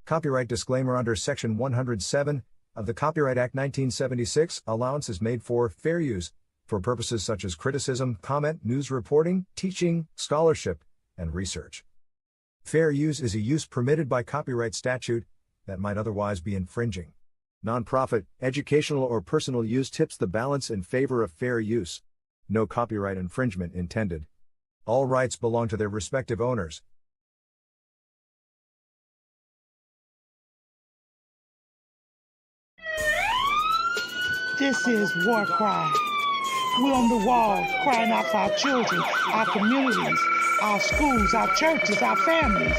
Copyright disclaimer: under Section 107 of the Copyright Act 1976, allowance is made for fair use for purposes such as criticism, comment, news reporting, teaching, scholarship, and research. Fair use is a use permitted by copyright statute that might otherwise be infringing. Nonprofit, educational, or personal use tips the balance in favor of fair use. No copyright infringement intended. All rights belong to their respective owners. This is War Cry. We're on the walls crying out for our children, our communities, our schools, our churches, our families.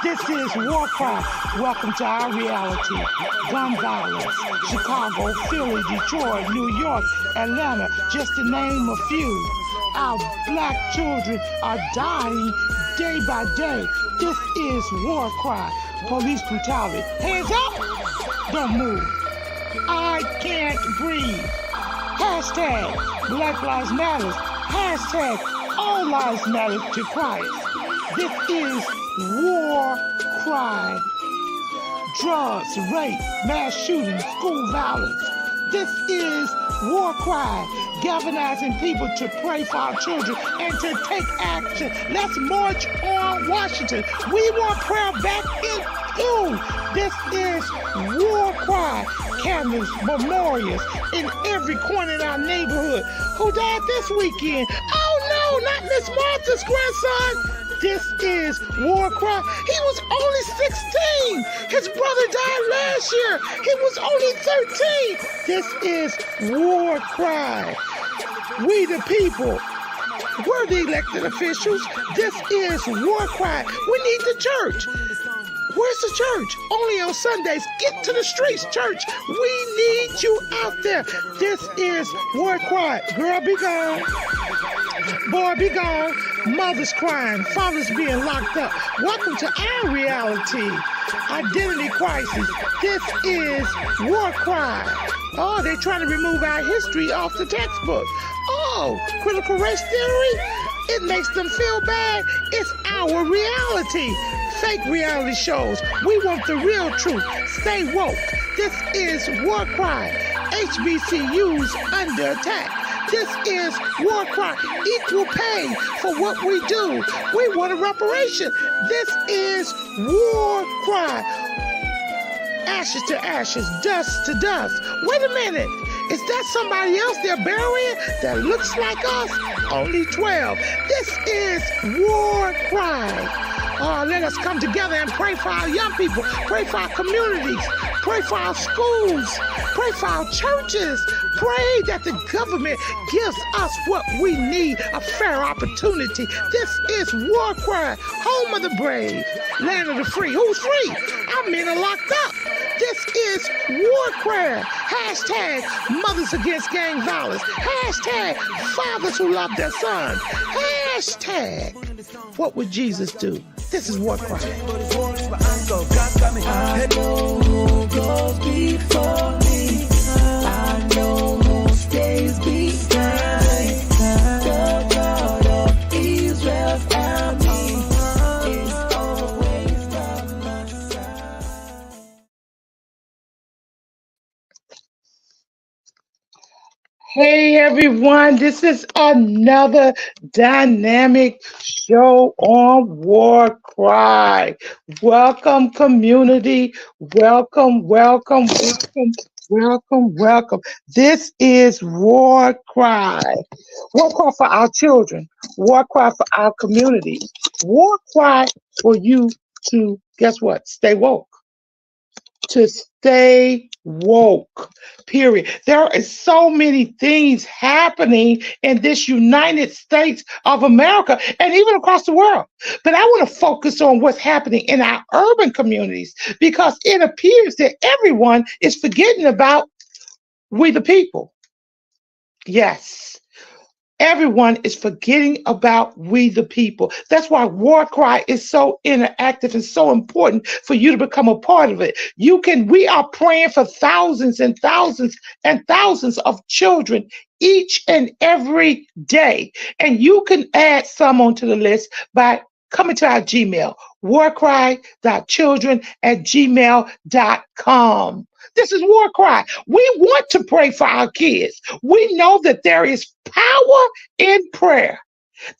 This is War Cry. Welcome to our reality. Gun violence, Chicago, Philly, Detroit, New York, Atlanta, just to name a few. Our black children are dying day by day. This is War Cry. Police brutality. Hands up! Don't move. I can't breathe. Hashtag Black Lives Matter. Hashtag All Lives Matter to Christ. This is War Cry. Drugs, rape, mass shootings, school violence. This is War Cry. Galvanizing people to pray for our children and to take action. Let's march on Washington. We want prayer back in school. This is War Cry. Candles, memorials in every corner in our neighborhood. Who died this weekend? Oh no, not Miss Martha's grandson. This is War Cry. He was only 16. His brother died last year. He was only 13. This is War Cry. We the people. We're the elected officials. This is War Cry. We need the church. Where's the church? Only on Sundays. Get to the streets, church. We need you out there. This is War Cry. Girl, be gone. Boy, be gone. Mothers crying. Fathers being locked up. Welcome to our reality. Identity crisis. This is War Cry. Oh, they're trying to remove our history off the textbook. Oh, critical race theory? It makes them feel bad. It's our reality. Fake reality shows. We want the real truth. Stay woke. This is War Cry. HBCUs under attack. This is War Cry. Equal pay for what we do. We want a reparation. This is War Cry. Ashes to ashes, dust to dust. Wait a minute. Is that somebody else they're burying that looks like us? Only 12. This is War Cry. Let us come together and pray for our young people, pray for our communities, pray for our schools, pray for our churches, pray that the government gives us what we need, a fair opportunity. This is War Cry, home of the brave, land of the free. Who's free? Our men are locked up. This is War Cry. Hashtag mothers against gang violence. Hashtag fathers who love their sons. Hashtag what would Jesus do? This is War Cry. I know who goes before me. I know who stays behind. The God of Israel's army is always by my side. Hey everyone, this is another dynamic show on War Cry. Welcome community, welcome. This is War Cry. War Cry for our children, War Cry for our community, War Cry for you to, guess what, stay woke. To stay woke, period. There is so many things happening in this United States of America and even across the world. But I want to focus on what's happening in our urban communities because it appears that everyone is forgetting about we the people. Yes. Everyone is forgetting about we the people. That's why War Cry is so interactive and so important for you to become a part of it. We are praying for thousands and thousands and thousands of children each and every day. And you can add some onto the list by come into our Gmail, warcry.children@gmail.com. This is War Cry. We want to pray for our kids. We know that there is power in prayer.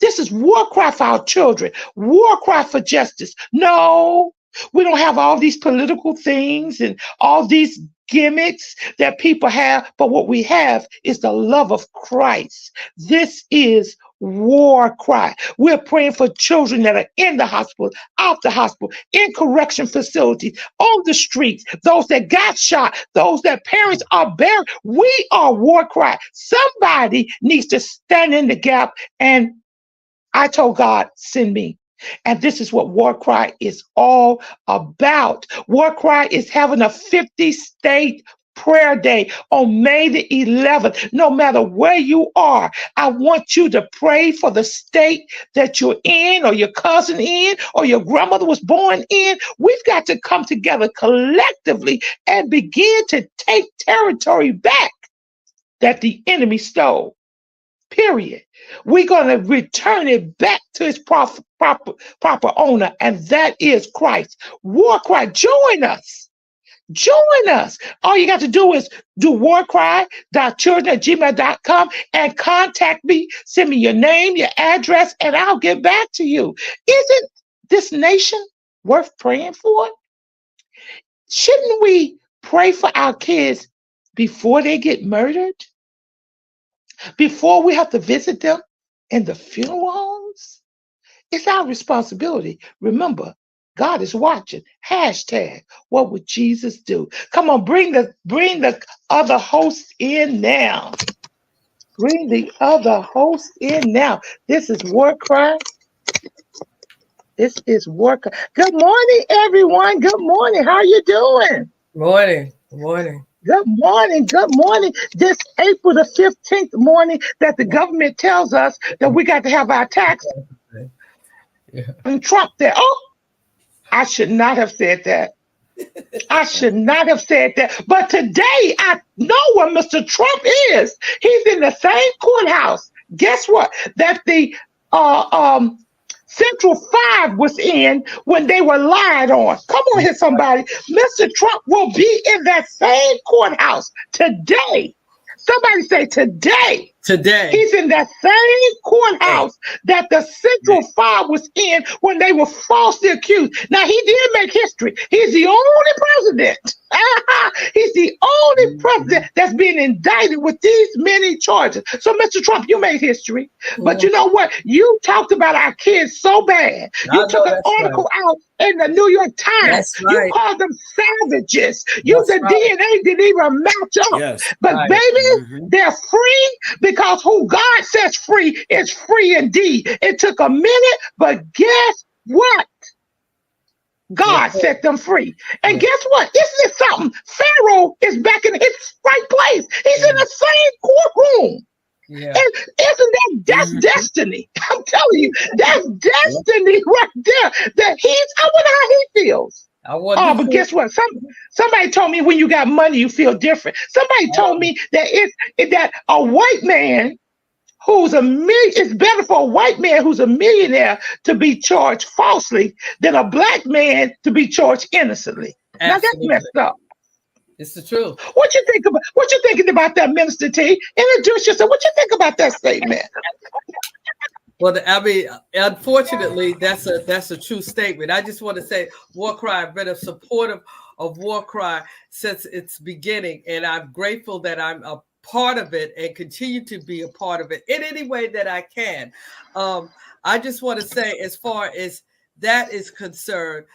This is war cry for our children, war cry for justice. No, we don't have all these political things and all these gimmicks that people have, but what we have is the love of Christ. This is war cry. We're praying for children that are in the hospital, out the hospital, in correction facilities, on the streets, those that got shot, those that parents are buried. We are war cry. Somebody needs to stand in the gap, and I told God, send me. And this is what War Cry is all about. War Cry is having a 50-state prayer day on May the 11th. No matter where you are, I want you to pray for the state that you're in, or your cousin in, or your grandmother was born in. We've got to come together collectively and begin to take territory back that the enemy stole. Period. We're going to return it back to its proper owner, and that is Christ. War Cry, join us. Join us. All you got to do is do warcry.children@gmail.com and contact me. Send me your name, your address, and I'll get back to you. Isn't this nation worth praying for? Shouldn't we pray for our kids before they get murdered? Before we have to visit them in the funeral homes? It's our responsibility. Remember, God is watching. Hashtag, what would Jesus do? Come on, bring the other hosts in now. Bring the other hosts in now. This is War Cry. This is War Cry. Good morning, everyone. Good morning. How are you doing? Morning. Morning. Good morning. Good morning. This April the 15th morning that the government tells us that we got to have our tax. Yeah. And Trump there. Oh, I should not have said that. I should not have said that. But today I know where Mr. Trump is. He's in the same courthouse. Guess what? That the Central 5 was in when they were lied on. Come on here, somebody. Mr. Trump will be in that same courthouse today. Somebody say today. Today. He's in that same courthouse that the Central 5 was in when they were falsely accused. Now, he did make history. He's the only president. He's the only president that's being indicted with these many charges. So, Mr. Trump, you made history. But you know what? You talked about our kids so bad. You took an article out in the New York Times. You called them savages. The DNA didn't even match up. Yes. But baby, they're free because who God sets free is free indeed. It took a minute, but guess what? God set them free. And guess what? Isn't it something? Pharaoh is back in his right place. He's in the same courtroom. Yeah. And that's destiny. I'm telling you, that's destiny right there. That I wonder how he feels. But guess what? Somebody told me when you got money, you feel different. Somebody told me that that a white man it's better for a white man who's a millionaire to be charged falsely than a black man to be charged innocently. Absolutely. Now that's messed up. It's the truth. What you thinking about that, Minister T? Introduce yourself. What you think about that statement? Well, I mean, unfortunately, that's a true statement. I just want to say, War Cry, I've been supportive of War Cry since its beginning, and I'm grateful that I'm a part of it and continue to be a part of it in any way that I can. I just want to say, as far as that is concerned,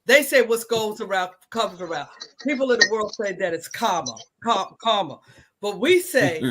they say what goes around comes around. People in the world say that it's karma, but we say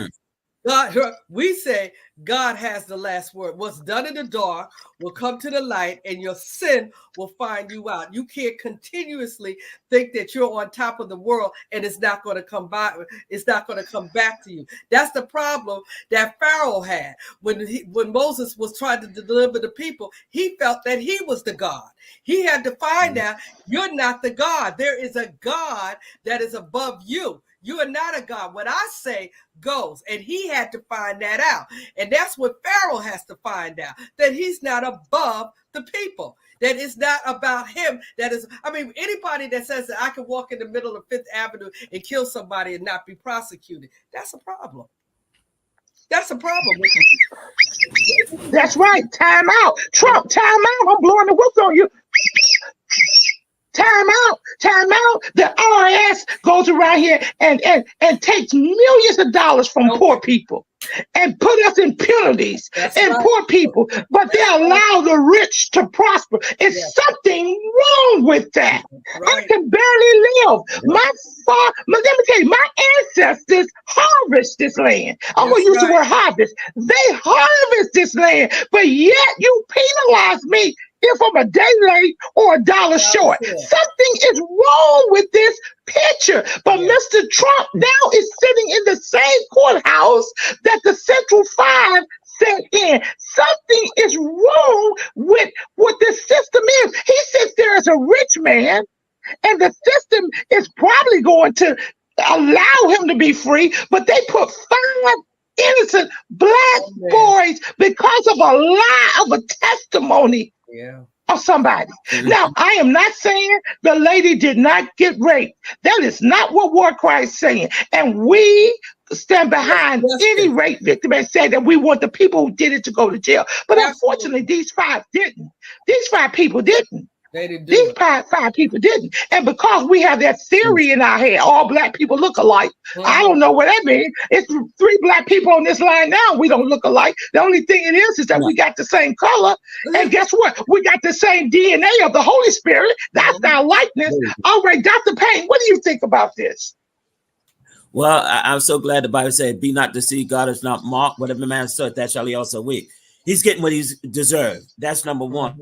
God has the last word. What's done in the dark will come to the light, and your sin will find you out. You can't continuously think that you're on top of the world and it's not going to come by. It's not going to come back to you. That's the problem that Pharaoh had when Moses was trying to deliver the people. He felt that he was the God. He had to find out you're not the God. There is a God that is above you. You are not a God. What I say goes. And he had to find that out. And that's what Pharaoh has to find out, that he's not above the people, that it's not about him. That is, I mean, anybody that says that I can walk in the middle of Fifth Avenue and kill somebody and not be prosecuted, that's a problem. That's a problem. That's right. Time out. Trump, time out. I'm blowing the whistle on you. Time out. Time out. The IRS goes around here and takes millions of dollars from poor people and put us in penalties poor people, but they allow the rich to prosper. It's something wrong with that. I can barely live. Let me tell you, my ancestors harvest this land. I'm going to use the word harvest. They harvest this land, but yet you penalize me if I'm a day late or a dollar short. Something is wrong with this picture. But Mr. Trump now is sitting in the same courthouse that the Central Five sat in. Something is wrong with what the system is. He sits there as a rich man, and the system is probably going to allow him to be free, but they put 5 innocent black boys because of a lie of a testimony of somebody. Now, I am not saying the lady did not get raped. That is not what War Cry is saying. And we stand behind any rape victim and say that we want the people who did it to go to jail. But unfortunately, these 5 didn't. These 5 people didn't. These five people didn't. And because we have that theory in our head, all black people look alike. I don't know what that means. It's 3 black people on this line now. We don't look alike. The only thing it is that we got the same color. And guess what? We got the same DNA of the Holy Spirit. That's our likeness. All right, Dr. Payne, what do you think about this? Well, I'm so glad the Bible said, be not deceived, God is not mocked. Whatever man soweth, that shall he also reap. He's getting what he's deserved. That's number one.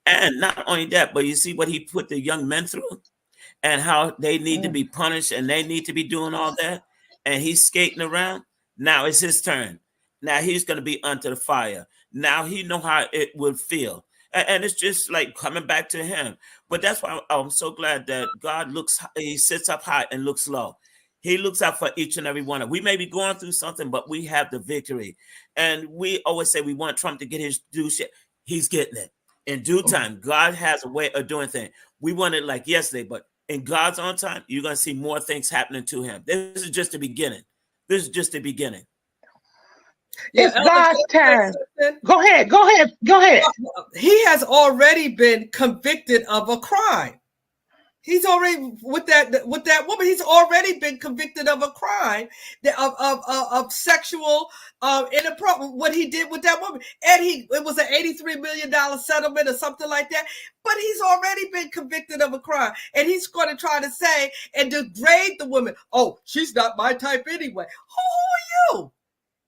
And not only that, but you see what he put the young men through and how they need to be punished and they need to be doing all that. And he's skating around. Now it's his turn. Now he's going to be under the fire. Now he know how it would feel. And it's just like coming back to him. But that's why I'm so glad that God he sits up high and looks low. He looks out for each and every one of us. We may be going through something, but we have the victory. And we always say we want Trump to get his due shit. He's getting it. In due time, God has a way of doing things. We want it like yesterday, but in God's own time, you're going to see more things happening to him. This is just the beginning. This is just the beginning. It's God's time. Go ahead. He has already been convicted of a crime. He's already with that woman. He's already been convicted of a crime of sexual inappropriate. What he did with that woman, and it was an $83 million settlement or something like that. But he's already been convicted of a crime, and he's going to try to say and degrade the woman. Oh, she's not my type anyway. Who are you?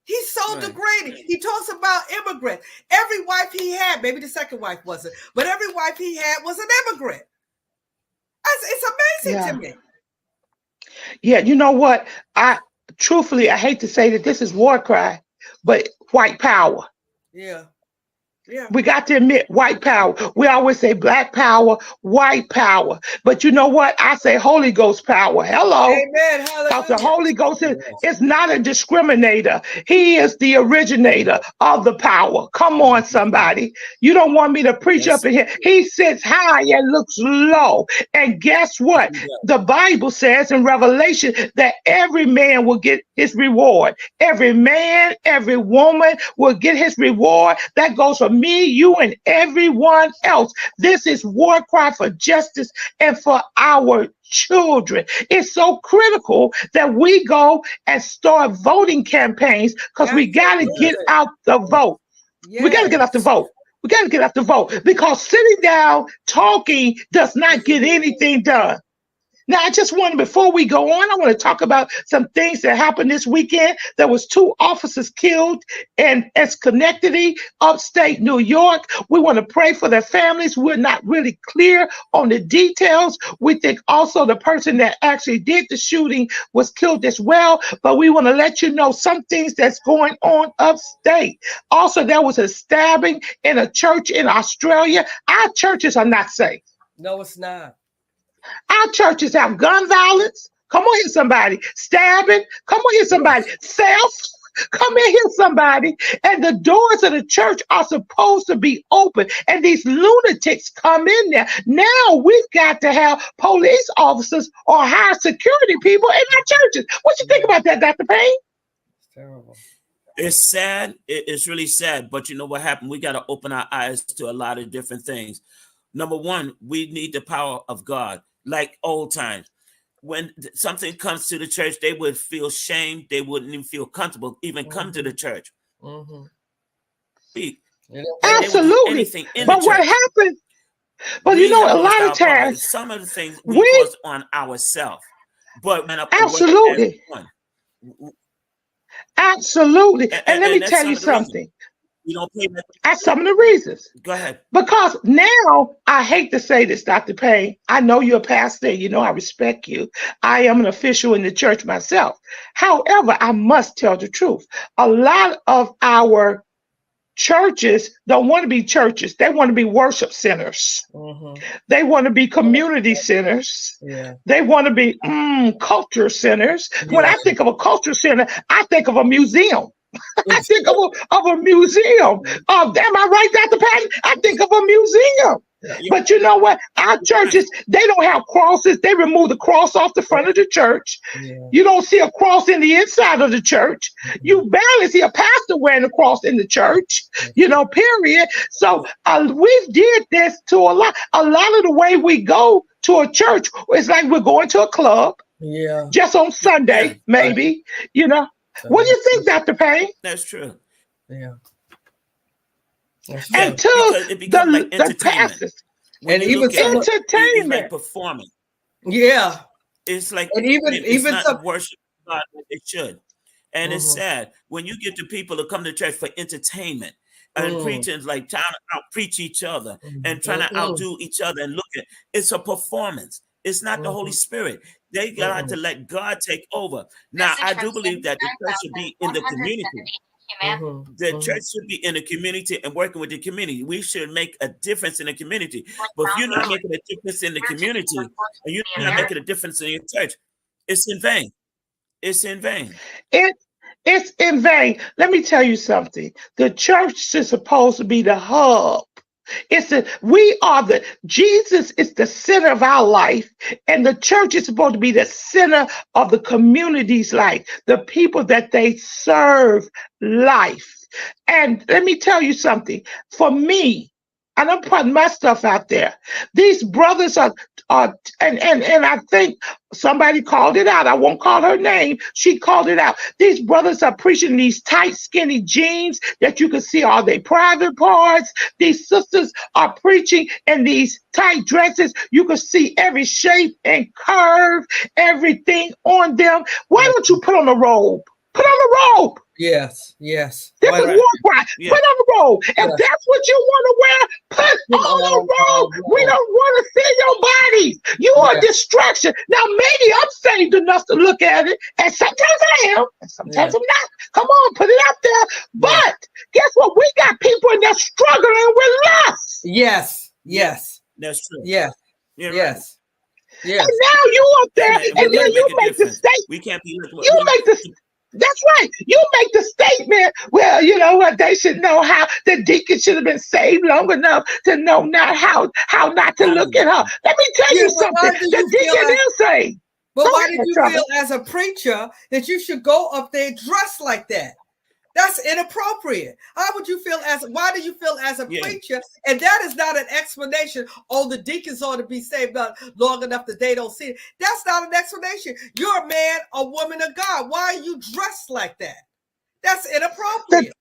He's so degrading. He talks about immigrants. Every wife he had, maybe the second wife wasn't, but every wife he had was an immigrant. It's amazing to me. Yeah, you know what? I hate to say that this is war cry, but white power. Yeah. We got to admit white power. We always say black power, white power. But you know what? I say Holy Ghost power. Hello. Amen. Because the Holy Ghost is not a discriminator. He is the originator of the power. Come on, somebody. You don't want me to preach up in here. He sits high and looks low. And guess what? The Bible says in Revelation that every man will get his reward. Every man, every woman will get his reward. That goes for me, you, and everyone else. This is war cry for justice and for our children. It's so critical that we go and start voting campaigns because we got to get out the vote. We got to get out the vote. We got to get out the vote because sitting down talking does not get anything done. Now, I just want to, before we go on, I want to talk about some things that happened this weekend. There was 2 officers killed in Schenectady, upstate New York. We want to pray for their families. We're not really clear on the details. We think also the person that actually did the shooting was killed as well. But we want to let you know some things that's going on upstate. Also, there was a stabbing in a church in Australia. Our churches are not safe. No, it's not. Our churches have gun violence, Come on here, somebody. Stabbing. Come on here, somebody. Theft. Come in here, somebody. And the doors of the church are supposed to be open. And these lunatics come in there. Now we've got to have police officers or high security people in our churches. What you think about that, Dr. Payne? It's terrible. It's sad. It's really sad. But you know what happened? We got to open our eyes to a lot of different things. Number one, we need the power of God, like old times. When something comes to the church, they would feel shame. They wouldn't even feel comfortable, even come to the church. Absolutely. But what happened? But you know, a lot of times, some of the things we cause on ourselves. But absolutely. Absolutely. And let me tell you something. You don't pay that. That's some of the reasons. Go ahead. Because now, I hate to say this, Dr. Payne. I know you're a pastor. You know I respect you. I am an official in the church myself. However, I must tell the truth. A lot of our churches don't want to be churches. They want to be worship centers. They want to be community centers. They want to be culture centers. When I think of a culture center, I think of a museum. I think of a museum. Am I right, Dr. Patton? I think of a museum. But you know what? Our churches, they don't have crosses. They remove the cross off the front of the church. You don't see a cross in the inside of the church. You barely see a pastor wearing a cross in the church, you know, period. So we did this to a lot of the way we go to a church. It's like we're going to a club. Just on Sunday, maybe, you know. What do you think, Dr. Payne? That's true. And to the pastors. And even entertainment. Like performing. It's like it's not worship God like it should. And it's sad when you get the people to come to church for entertainment and preaching, like trying to out-preach each other and trying to outdo each other and look at it's a performance. It's not the Holy Spirit. They got to let God take over. Now, I do believe that the church should be in the community. The church should be in the community and working with the community. We should make a difference in the community. But if you're not making a difference in the community and you're not making a difference in your church, it's in vain. It's in vain. It's in vain. Let me tell you something. The church is supposed to be the hub. Jesus is the center of our life, and the church is supposed to be the center of the community's life, the people that they serve life. And let me tell you something. For me, and I'm putting my stuff out there, these brothers are and I think somebody called it out. I won't call her name. She called it out. These brothers are preaching these tight, skinny jeans that you can see all their private parts. These sisters are preaching in these tight dresses. You can see every shape and curve, everything on them. Why don't you put on a robe? Put on a robe. Yes. This is war cry. Put on a robe. If that's what you want to wear, put on a robe. We don't want to see your bodies. You are a distraction. Now, maybe I'm saved enough to look at it, and sometimes I am, and sometimes I'm not. Come on, put it out there. But guess what? We got people in there struggling with lust. Yes. That's true. Yes. And now you up there, and then you make the statement. We can't be. You make the. That's right. You make the statement, well, you know what, they should know how the deacon should have been saved long enough to know not how not to look at her. Let me tell you something. The deacon is saved. But why did you feel as a preacher that you should go up there dressed like that? That's inappropriate. Why do you feel as a preacher? And that is not an explanation. Oh, the deacons ought to be saved long enough that they don't see it. That's not an explanation. You're a man, a woman of God. Why are you dressed like that? That's inappropriate.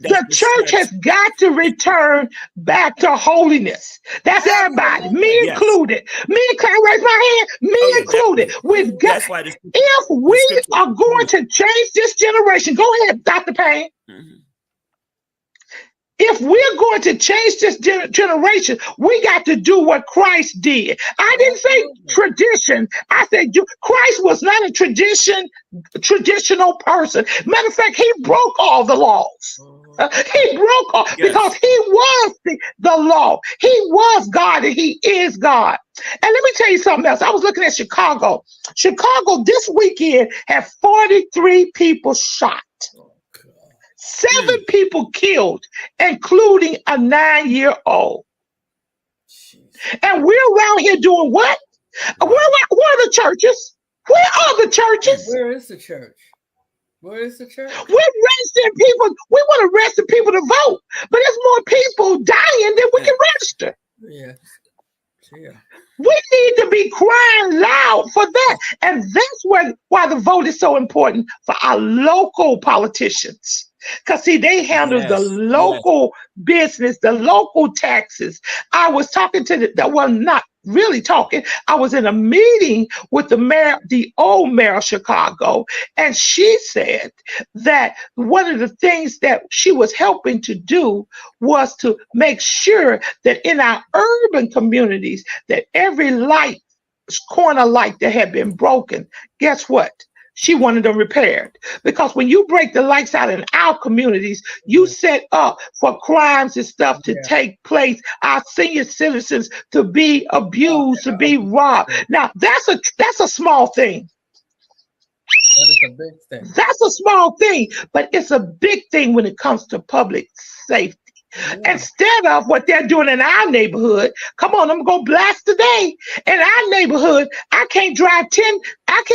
The church has got to return back to holiness. That's everybody, me included. Can I raise my hand? Me included. We've got. If we are going to change this generation, go ahead, Dr. Payne. If we're going to change this generation, we got to do what Christ did. I didn't say tradition. I said Christ was not a traditional person. Matter of fact, he broke all the laws. He broke all Yes. because he was the law. He was God and he is God. And let me tell you something else. I was looking at Chicago. Chicago this weekend had 43 people shot. 7 people killed, including a 9-year-old. And we're around here doing what? Where are the churches? Where are the churches? Where is the church? Where is the church? We're registering people. We want to register people to vote, but there's more people dying than we can register. Yeah. We need to be crying loud for that. And that's why the vote is so important for our local politicians. Because, see, they handle the local business, the local taxes. I was talking to not really talking. I was in a meeting with the mayor, the old mayor of Chicago, and she said that one of the things that she was helping to do was to make sure that in our urban communities, that every corner light that had been broken, guess what? She wanted them repaired, because when you break the lights out in our communities, you set up for crimes and stuff to take place, our senior citizens to be abused, to be robbed. Now, that's a small thing. That is a big thing. That's a small thing, but it's a big thing when it comes to public safety. Instead of what they're doing in our neighborhood, come on, I'm gonna blast today. In our neighborhood, I can't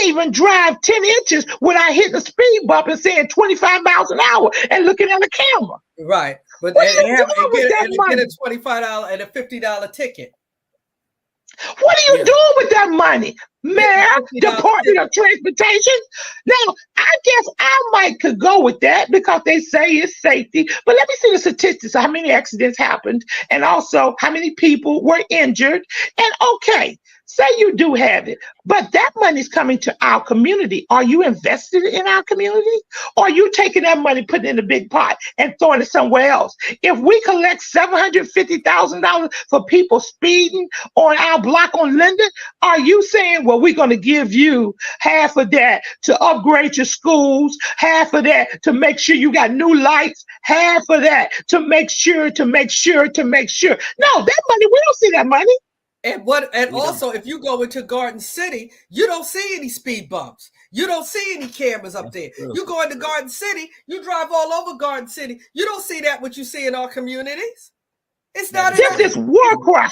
even drive 10 inches without hitting a speed bump and saying 25 miles an hour and looking at the camera. Right. But what you doing with that money? Get a $25 and a $50 ticket. What are you doing with that money? Mayor, Department of Transportation? Now, I guess I could go with that because they say it's safety. But let me see the statistics of how many accidents happened and also how many people were injured. And okay, say you do have it, but that money's coming to our community. Are you invested in our community? Or are you taking that money, putting it in a big pot and throwing it somewhere else? If we collect $750,000 for people speeding on our block on Linden, are you saying, well, we're going to give you half of that to upgrade your schools, half of that to make sure you got new lights, half of that to make sure. No, that money, we don't see that money. And also, if you go into Garden City, you don't see any speed bumps. You don't see any cameras up there. You go into Garden City, you drive all over Garden City. You don't see that what you see in our communities. It's not. This is war cry.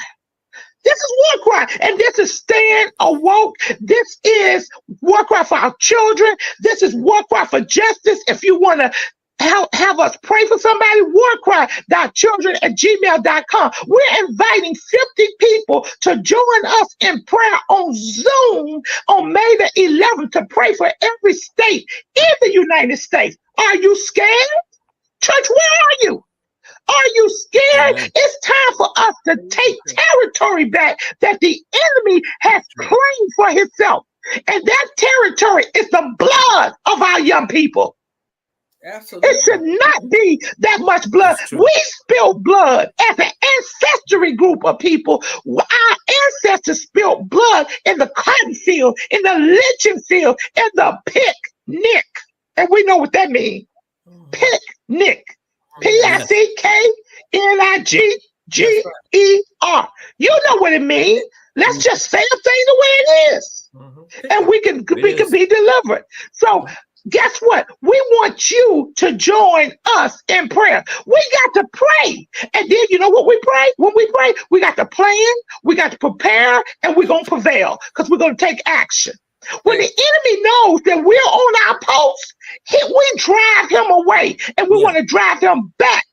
This is war cry, and this is stand awoke. This is war cry for our children. This is war cry for justice. If you want to have us pray for somebody, warcry.children@gmail.com. We're inviting 50 people to join us in prayer on Zoom on May the 11th to pray for every state in the United States. Are you scared? Church, where are you? Are you scared? Amen. It's time for us to take territory back that the enemy has claimed for himself. And that territory is the blood of our young people. Absolutely. It should not be that much blood. We spilled blood as an ancestry group of people. Our ancestors spilled blood in the cotton field, in the lynching field, in the picnic. And we know what that means. Picnic. PICKNIGGER. You know what it means. Let's just say the thing the way it is. And we can be delivered. So guess what? We want you to join us in prayer. We got to pray. And then you know what we pray? When we pray, we got to plan, we got to prepare, and we're going to prevail because we're going to take action. When the enemy knows that we're on our post, we drive him away, and we want to drive him back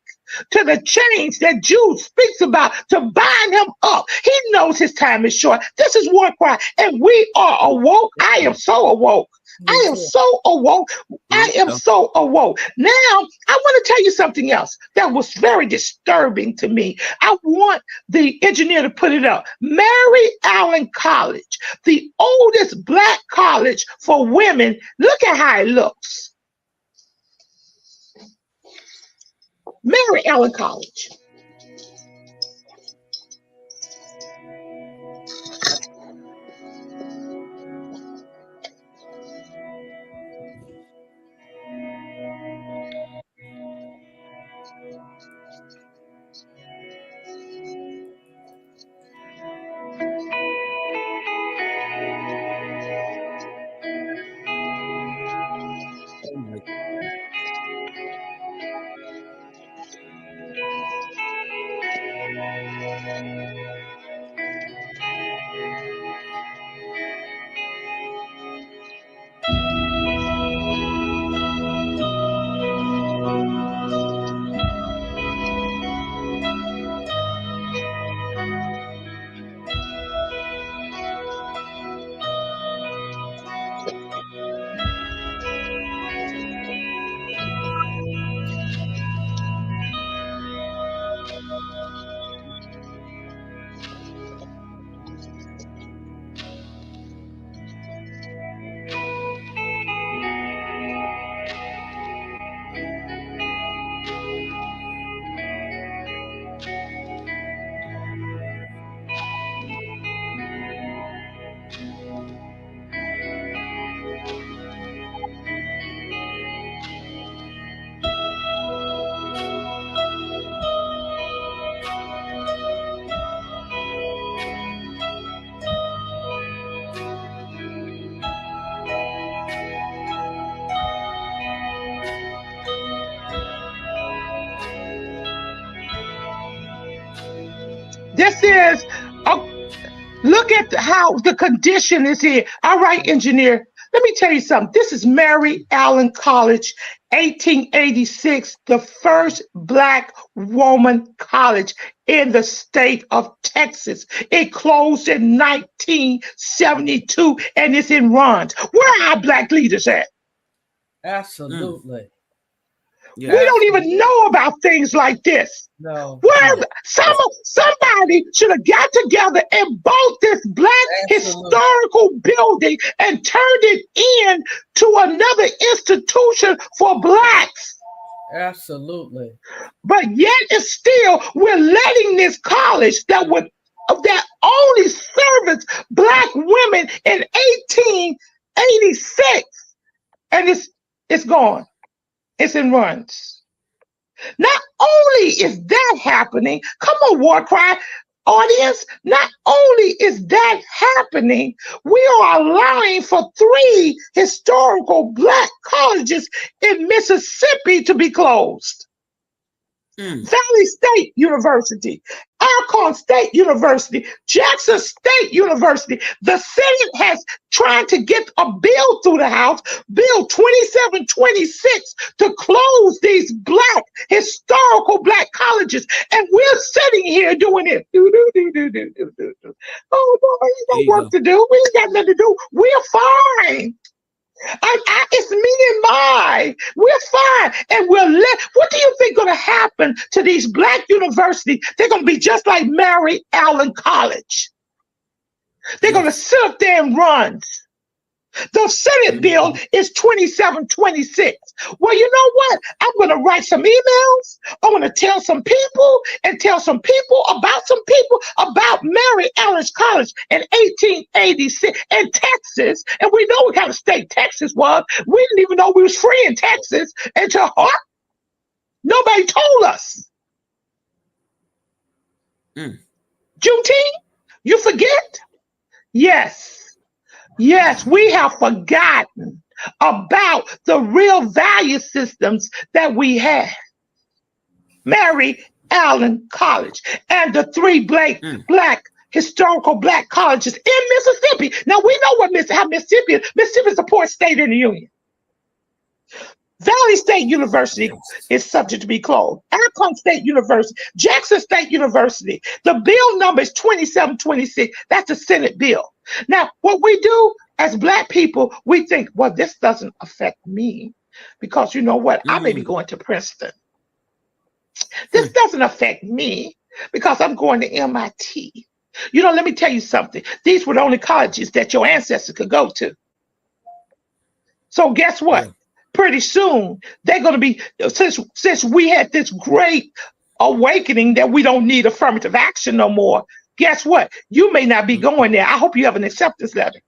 to the change that Jude speaks about, to bind him up. He knows his time is short. This is war cry, and we are awoke. I am so awoke. I am so awoke. I am so awoke. Now, I want to tell you something else that was very disturbing to me. I want the engineer to put it up. Mary Allen College, the oldest Black college for women. Look at how it looks. Mary Allen College. This is look at how the condition is here. All right, engineer. Let me tell you something. This is Mary Allen College, 1886, the first Black woman college in the state of Texas. It closed in 1972 and it's in runs. Where are our Black leaders at? Absolutely. Yeah. We don't even know about things like this. No. Where somebody should have got together and bought this Black historical building and turned it into another institution for Blacks. Absolutely. But yet it's still, we're letting this college that only serviced Black women in 1886, and it's gone. It's in runs. Not only is that happening, come on, War Cry audience, not only is that happening, we are allowing for 3 historical Black colleges in Mississippi to be closed. Valley State University, Alcorn State University, Jackson State University. The Senate has tried to get a bill through the House, Bill 2726, to close these historical Black colleges. And we're sitting here doing it. Oh, boy, we got work to do. We ain't got nothing to do. We're fine. It's me and mine. We're fine. And what do you think going to happen to these Black universities? They're going to be just like Mary Allen College. They're going to sit up there and run. The Senate bill is 2726. Well, you know what? I'm going to write some emails. I'm going to tell some people about Mary Allen's College in 1886 in Texas. And we know what kind of state Texas was. We didn't even know we was free in Texas until nobody told us. Juneteenth, you forget? Yes, we have forgotten about the real value systems that we have. Mary Allen College and the 3 Black historical Black colleges in Mississippi. Now we know how Mississippi is. Mississippi is the poorest state in the Union. Valley State University is subject to be closed. Alcorn State University, Jackson State University. The bill number is 2726. That's the Senate bill. Now, what we do as Black people, we think, well, this doesn't affect me because you know what? I may be going to Princeton. This doesn't affect me because I'm going to MIT. You know, let me tell you something. These were the only colleges that your ancestors could go to. So guess what? Pretty soon, they're going to be, since we had this great awakening that we don't need affirmative action no more, guess what? You may not be going there. I hope you have an acceptance letter.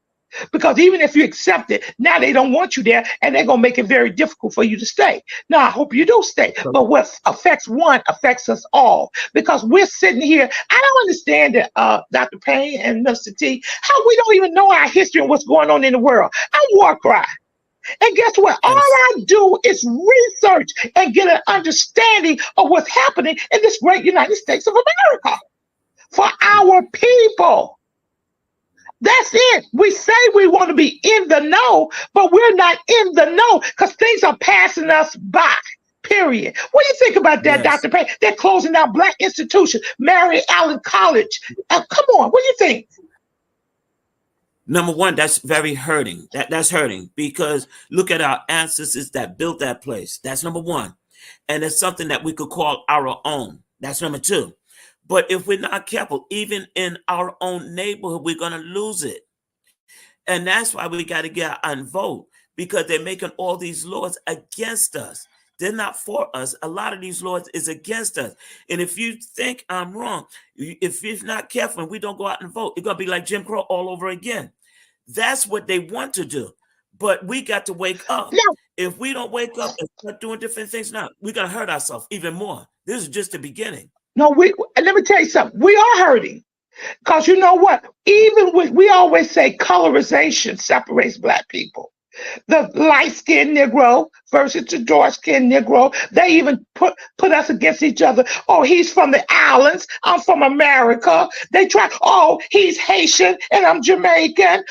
Because even if you accept it, now they don't want you there, and they're going to make it very difficult for you to stay. Now, I hope you do stay. But what affects one affects us all. Because we're sitting here. I don't understand that, Dr. Payne and Mr. T, how we don't even know our history and what's going on in the world. I'm War Cry. And guess what? All I do is research and get an understanding of what's happening in this great United States of America for our people. That's it. We say we want to be in the know, but we're not in the know because things are passing us by. Period. What do you think about that, Dr. Payne? They're closing down Black institutions, Mary Allen College. Come on, what do you think? Number one, that's very hurting. That's hurting because look at our ancestors that built that place. That's number one. And it's something that we could call our own. That's number 2. But if we're not careful, even in our own neighborhood, we're going to lose it. And that's why we got to get out and vote, because they're making all these laws against us. They're not for us. A lot of these laws is against us. And if you think I'm wrong, if you're not careful and we don't go out and vote, it's going to be like Jim Crow all over again. That's what they want to do. But we got to wake up. No. If we don't wake up and start doing different things now, we're going to hurt ourselves even more. This is just the beginning. No, let me tell you something. We are hurting because you know what? Even we always say colorization separates Black people. The light-skinned Negro versus the dark-skinned Negro. They even put us against each other. Oh, he's from the islands. I'm from America. They try, oh, he's Haitian and I'm Jamaican.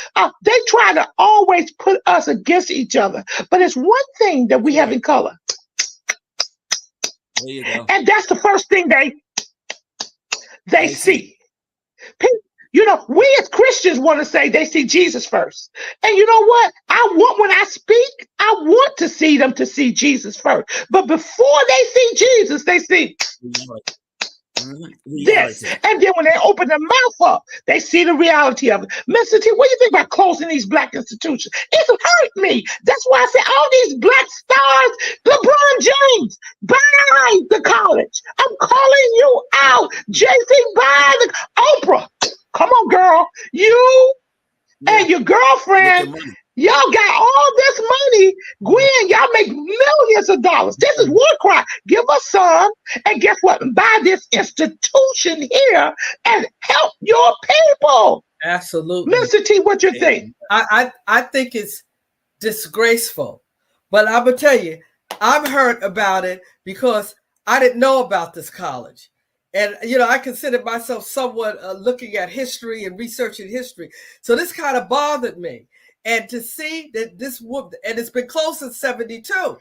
They try to always put us against each other. But it's one thing that we have in color. There you go. And that's the first thing they see. You know, we as Christians want to say they see Jesus first. And you know what? When I speak, I want to see them to see Jesus first. But before they see Jesus, they see this. And then when they open their mouth up, they see the reality of it. Mr. T, what do you think about closing these black institutions? It's hurt me. That's why I say all these black stars, LeBron James, buy the college. I'm calling you out. JC, buy the Oprah. Come on, girl. You and your girlfriend, y'all got all this money. Gwen, y'all make millions of dollars. This is war cry. Give us some. And guess what? Buy this institution here and help your people. Absolutely. Mr. T, what you think? I think it's disgraceful. But I'm going to tell you, I've heard about it because I didn't know about this college. And, you know, I consider myself someone looking at history and researching history. So this kind of bothered me. And to see that this would, and it's been closed since 72.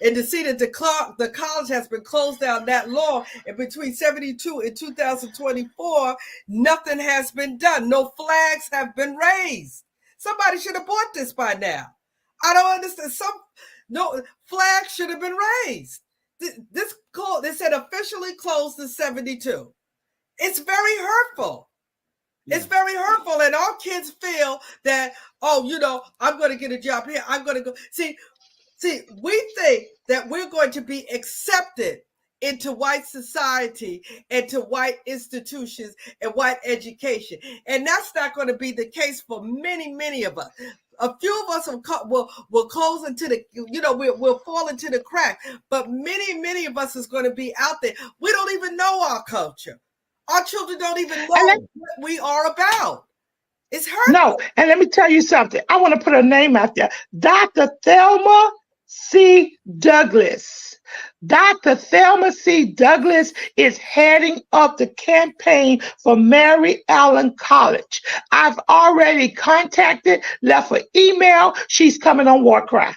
And to see that the college has been closed down that long, and between 72 and 2024, nothing has been done. No flags have been raised. Somebody should have bought this by now. I don't understand. No flags should have been raised. They said officially closed in 72. It's very hurtful. Yeah. It's very hurtful. And our kids feel that, oh, you know, I'm going to get a job here. I'm going to go. See, we think that we're going to be accepted into white society and to white institutions and white education. And that's not going to be the case for many, many of us. A few of us will close into the, you know, we'll fall into the crack. But many, many of us is going to be out there. We don't even know our culture. Our children don't even know what we are about. It's hurtful. No, and let me tell you something. I want to put a name out there. Dr. Thelma C. Douglas. Dr. Thelma C. Douglas is heading up the campaign for Mary Allen College. I've already contacted, left an email. She's coming on War Cry.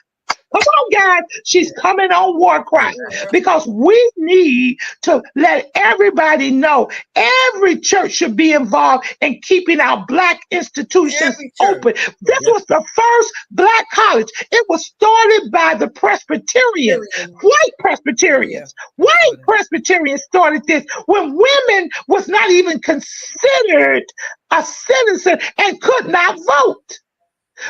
Come on, guys. She's coming on War Cry because we need to let everybody know every church should be involved in keeping our black institutions open. This was the first black college. It was started by the Presbyterians, white Presbyterians. White Presbyterians started this when women was not even considered a citizen and could not vote.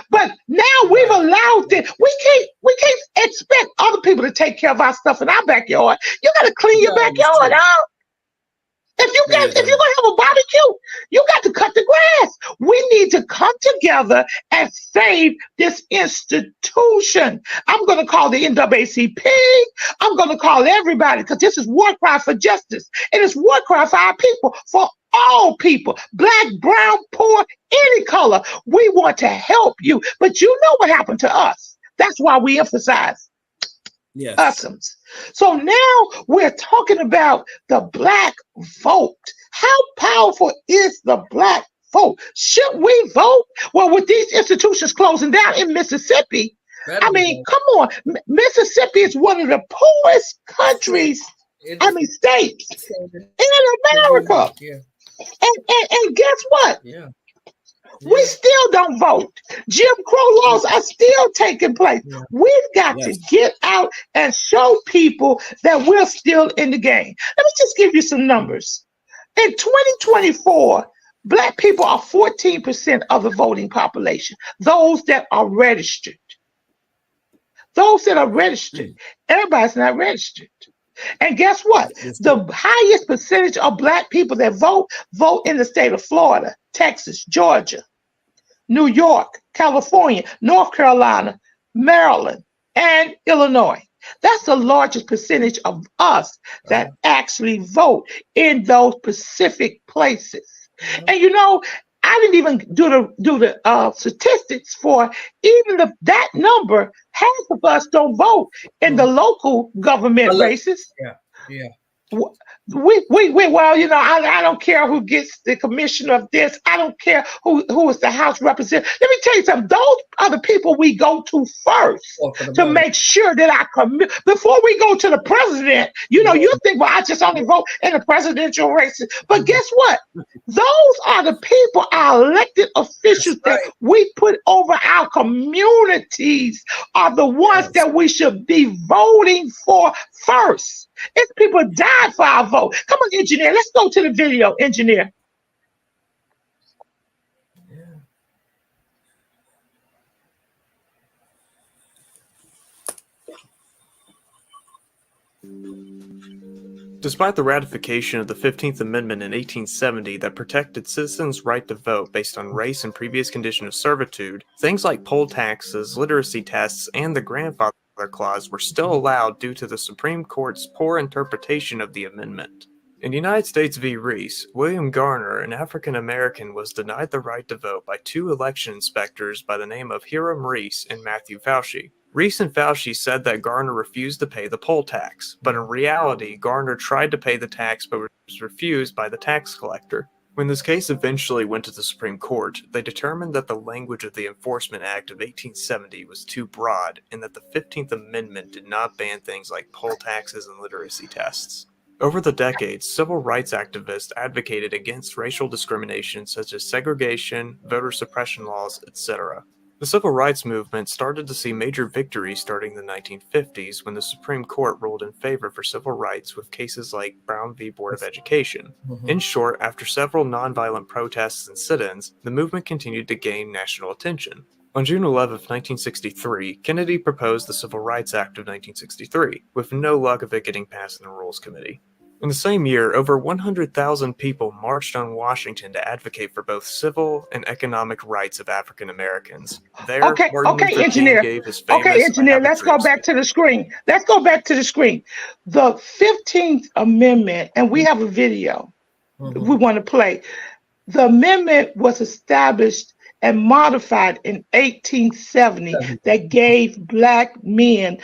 But now we've allowed it. We can't expect other people to take care of our stuff in our backyard. You got to clean your backyard out. If you're gonna have a barbecue, you got to cut the grass. We need to come together and save this institution. I'm going to call the NAACP. I'm going to call everybody because this is war cry for justice. It is war cry for our people, for all people, black, brown, poor, any color. We want to help you, but you know what happened to us. That's why we emphasize usums. So now we're talking about the black vote. How powerful is the black vote? Should we vote? Well, with these institutions closing down in Mississippi, I mean, come on. Mississippi is one of the poorest countries, states in America. And guess what? We still don't vote. Jim Crow laws are still taking place. We've got to get out and show people that we're still in the game. Let me just give you some numbers. In 2024, black people are 14% of the voting population, those that are registered. Those that are registered, everybody's not registered. And guess what? The highest percentage of black people that vote in the state of Florida, Texas, Georgia, New York, California, North Carolina, Maryland, and Illinois. That's the largest percentage of us that actually vote in those specific places. And you know, I didn't even do the statistics for even that number. Half of us don't vote in the local government races. Yeah. Well, I don't care who gets the commissioner of this. I don't care who is the House representative. Let me tell you something. Those are the people we go to first to make sure that before we go to the president. You think, well, I just only vote in the presidential races. But guess what? Those are the people, our elected officials that we put over our communities are the ones that we should be voting for first. It's people died for our vote. Come on, engineer. Let's go to the video, engineer. Despite the ratification of the 15th Amendment in 1870 that protected citizens' right to vote based on race and previous condition of servitude, things like poll taxes, literacy tests, and the grandfather clause were still allowed due to the Supreme Court's poor interpretation of the amendment. In United States v. Reese, William Garner, an African American, was denied the right to vote by two election inspectors by the name of Hiram Reese and Matthew Fauci. Reese and Fauci said that Garner refused to pay the poll tax, but in reality, Garner tried to pay the tax but was refused by the tax collector. When this case eventually went to the Supreme Court, they determined that the language of the Enforcement Act of 1870 was too broad and that the 15th Amendment did not ban things like poll taxes and literacy tests. Over the decades, civil rights activists advocated against racial discrimination such as segregation, voter suppression laws, etc. The civil rights movement started to see major victories starting in the 1950s when the Supreme Court ruled in favor for civil rights with cases like Brown v. Board of Education. In short, after several nonviolent protests and sit-ins, the movement continued to gain national attention. On June 11, 1963, Kennedy proposed the Civil Rights Act of 1963, with no luck of it getting passed in the Rules Committee. In the same year, over 100,000 people marched on Washington to advocate for both civil and economic rights of African Americans. Okay, engineer. Let's go back to the screen. The 15th Amendment, and we have a video we want to play. The amendment was established and modified in 1870 that gave black men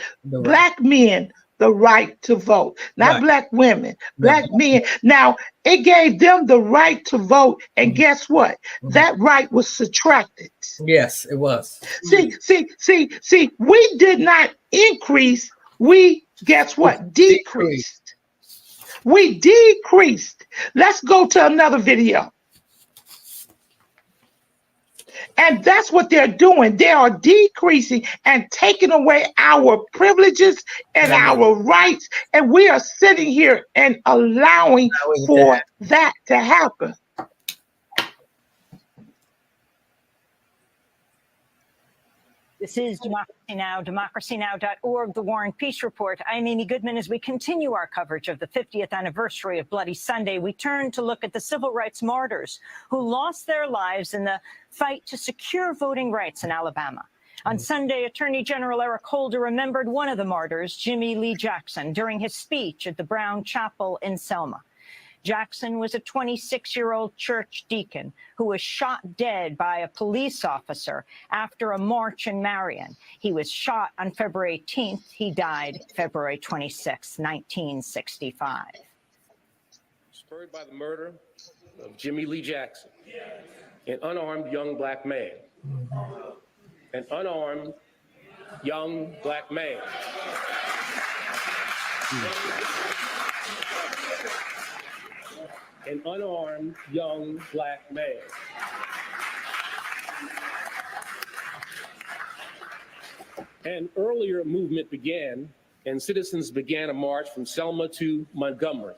the right to vote, not black women, black men. Now, it gave them the right to vote, and guess what? That right was subtracted. Yes, it was. See, we did not increase, we, guess what? Decreased. We decreased. Let's go to another video. And that's what they're doing. They are decreasing and taking away our privileges and our rights. And we are sitting here and allowing for that to happen. This is Democracy Now!, democracynow.org, The War and Peace Report. I'm Amy Goodman. As we continue our coverage of the 50th anniversary of Bloody Sunday, we turn to look at the civil rights martyrs who lost their lives in the fight to secure voting rights in Alabama. On Sunday, Attorney General Eric Holder remembered one of the martyrs, Jimmy Lee Jackson, during his speech at the Brown Chapel in Selma. Jackson was a 26-year-old church deacon who was shot dead by a police officer after a march in Marion. He was shot on February 18th. He died February 26, 1965. Spurred by the murder of Jimmy Lee Jackson, an unarmed young black man. An unarmed young black man. An unarmed young black man. An earlier movement began, and citizens began a march from Selma to Montgomery,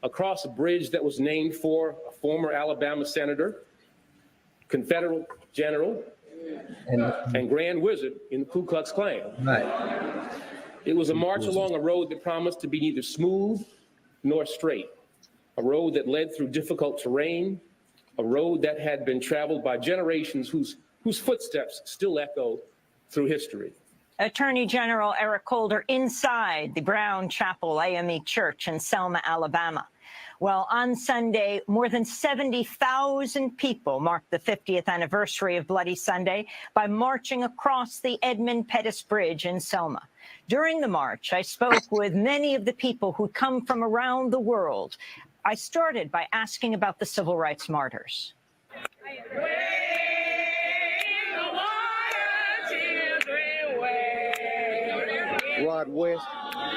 across a bridge that was named for a former Alabama senator, Confederate general, and Grand Wizard in the Ku Klux Klan. Right. It was a march along a road that promised to be neither smooth nor straight. A road that led through difficult terrain, a road that had been traveled by generations whose footsteps still echo through history. Attorney General Eric Holder inside the Brown Chapel AME Church in Selma, Alabama. Well, on Sunday, more than 70,000 people marked the 50th anniversary of Bloody Sunday by marching across the Edmund Pettus Bridge in Selma. During the march, I spoke with many of the people who come from around the world. I started by asking about the civil rights martyrs. Rod West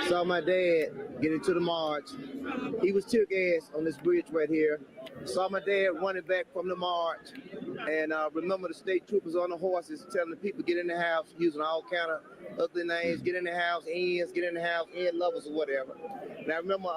saw my dad get into the march. He was tear gassed on this bridge right here. Saw my dad running back from the march, and remember the state troopers on the horses telling the people get in the house, using all kind of ugly names, get in the house, ends, get in the house, end lovers or whatever. And I remember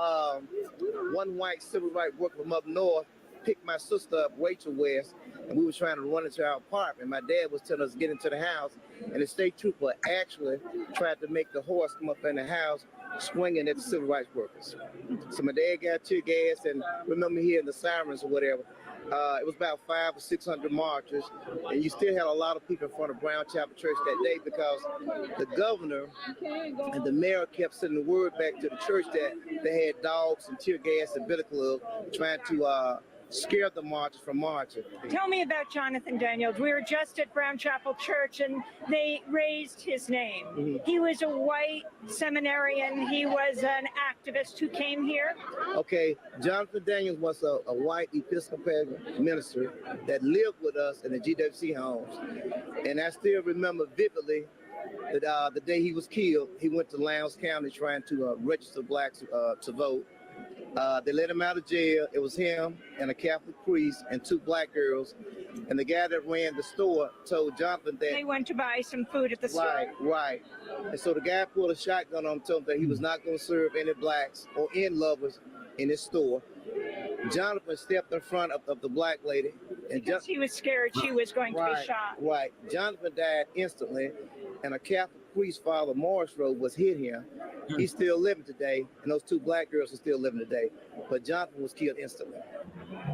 one white civil rights worker from up north picked my sister up, Rachel West, and we were trying to run into our apartment. My dad was telling us to get into the house, and the state trooper actually tried to make the horse come up in the house, swinging at the civil rights workers. So my dad got tear gas, and remember hearing the sirens or whatever. It was about 500 or 600 marchers, and you still had a lot of people in front of Brown Chapel Church that day because the governor and the mayor kept sending the word back to the church that they had dogs and tear gas and billy club trying to scare the marchers from marching. Tell me about Jonathan Daniels. We were just at Brown Chapel Church and they raised his name. Mm-hmm. He was a white seminarian. He was an activist who came here. Okay, Jonathan Daniels was a white Episcopal minister that lived with us in the GWC homes. And I still remember vividly that the day he was killed, he went to Lowndes County trying to register blacks to vote. They let him out of jail. It was him and a Catholic priest and 2 black girls. And the guy that ran the store told Jonathan that... They went to buy some food at the store. Right. And so the guy pulled a shotgun on him, told him that he was not going to serve any blacks or end lovers in his store. Jonathan stepped in front of the black lady. And because he was scared she was going to be shot. Right. Jonathan died instantly. And a Catholic priest, Father Morris Road, was hit here. He's still living today, and those 2 black girls are still living today. But Jonathan was killed instantly.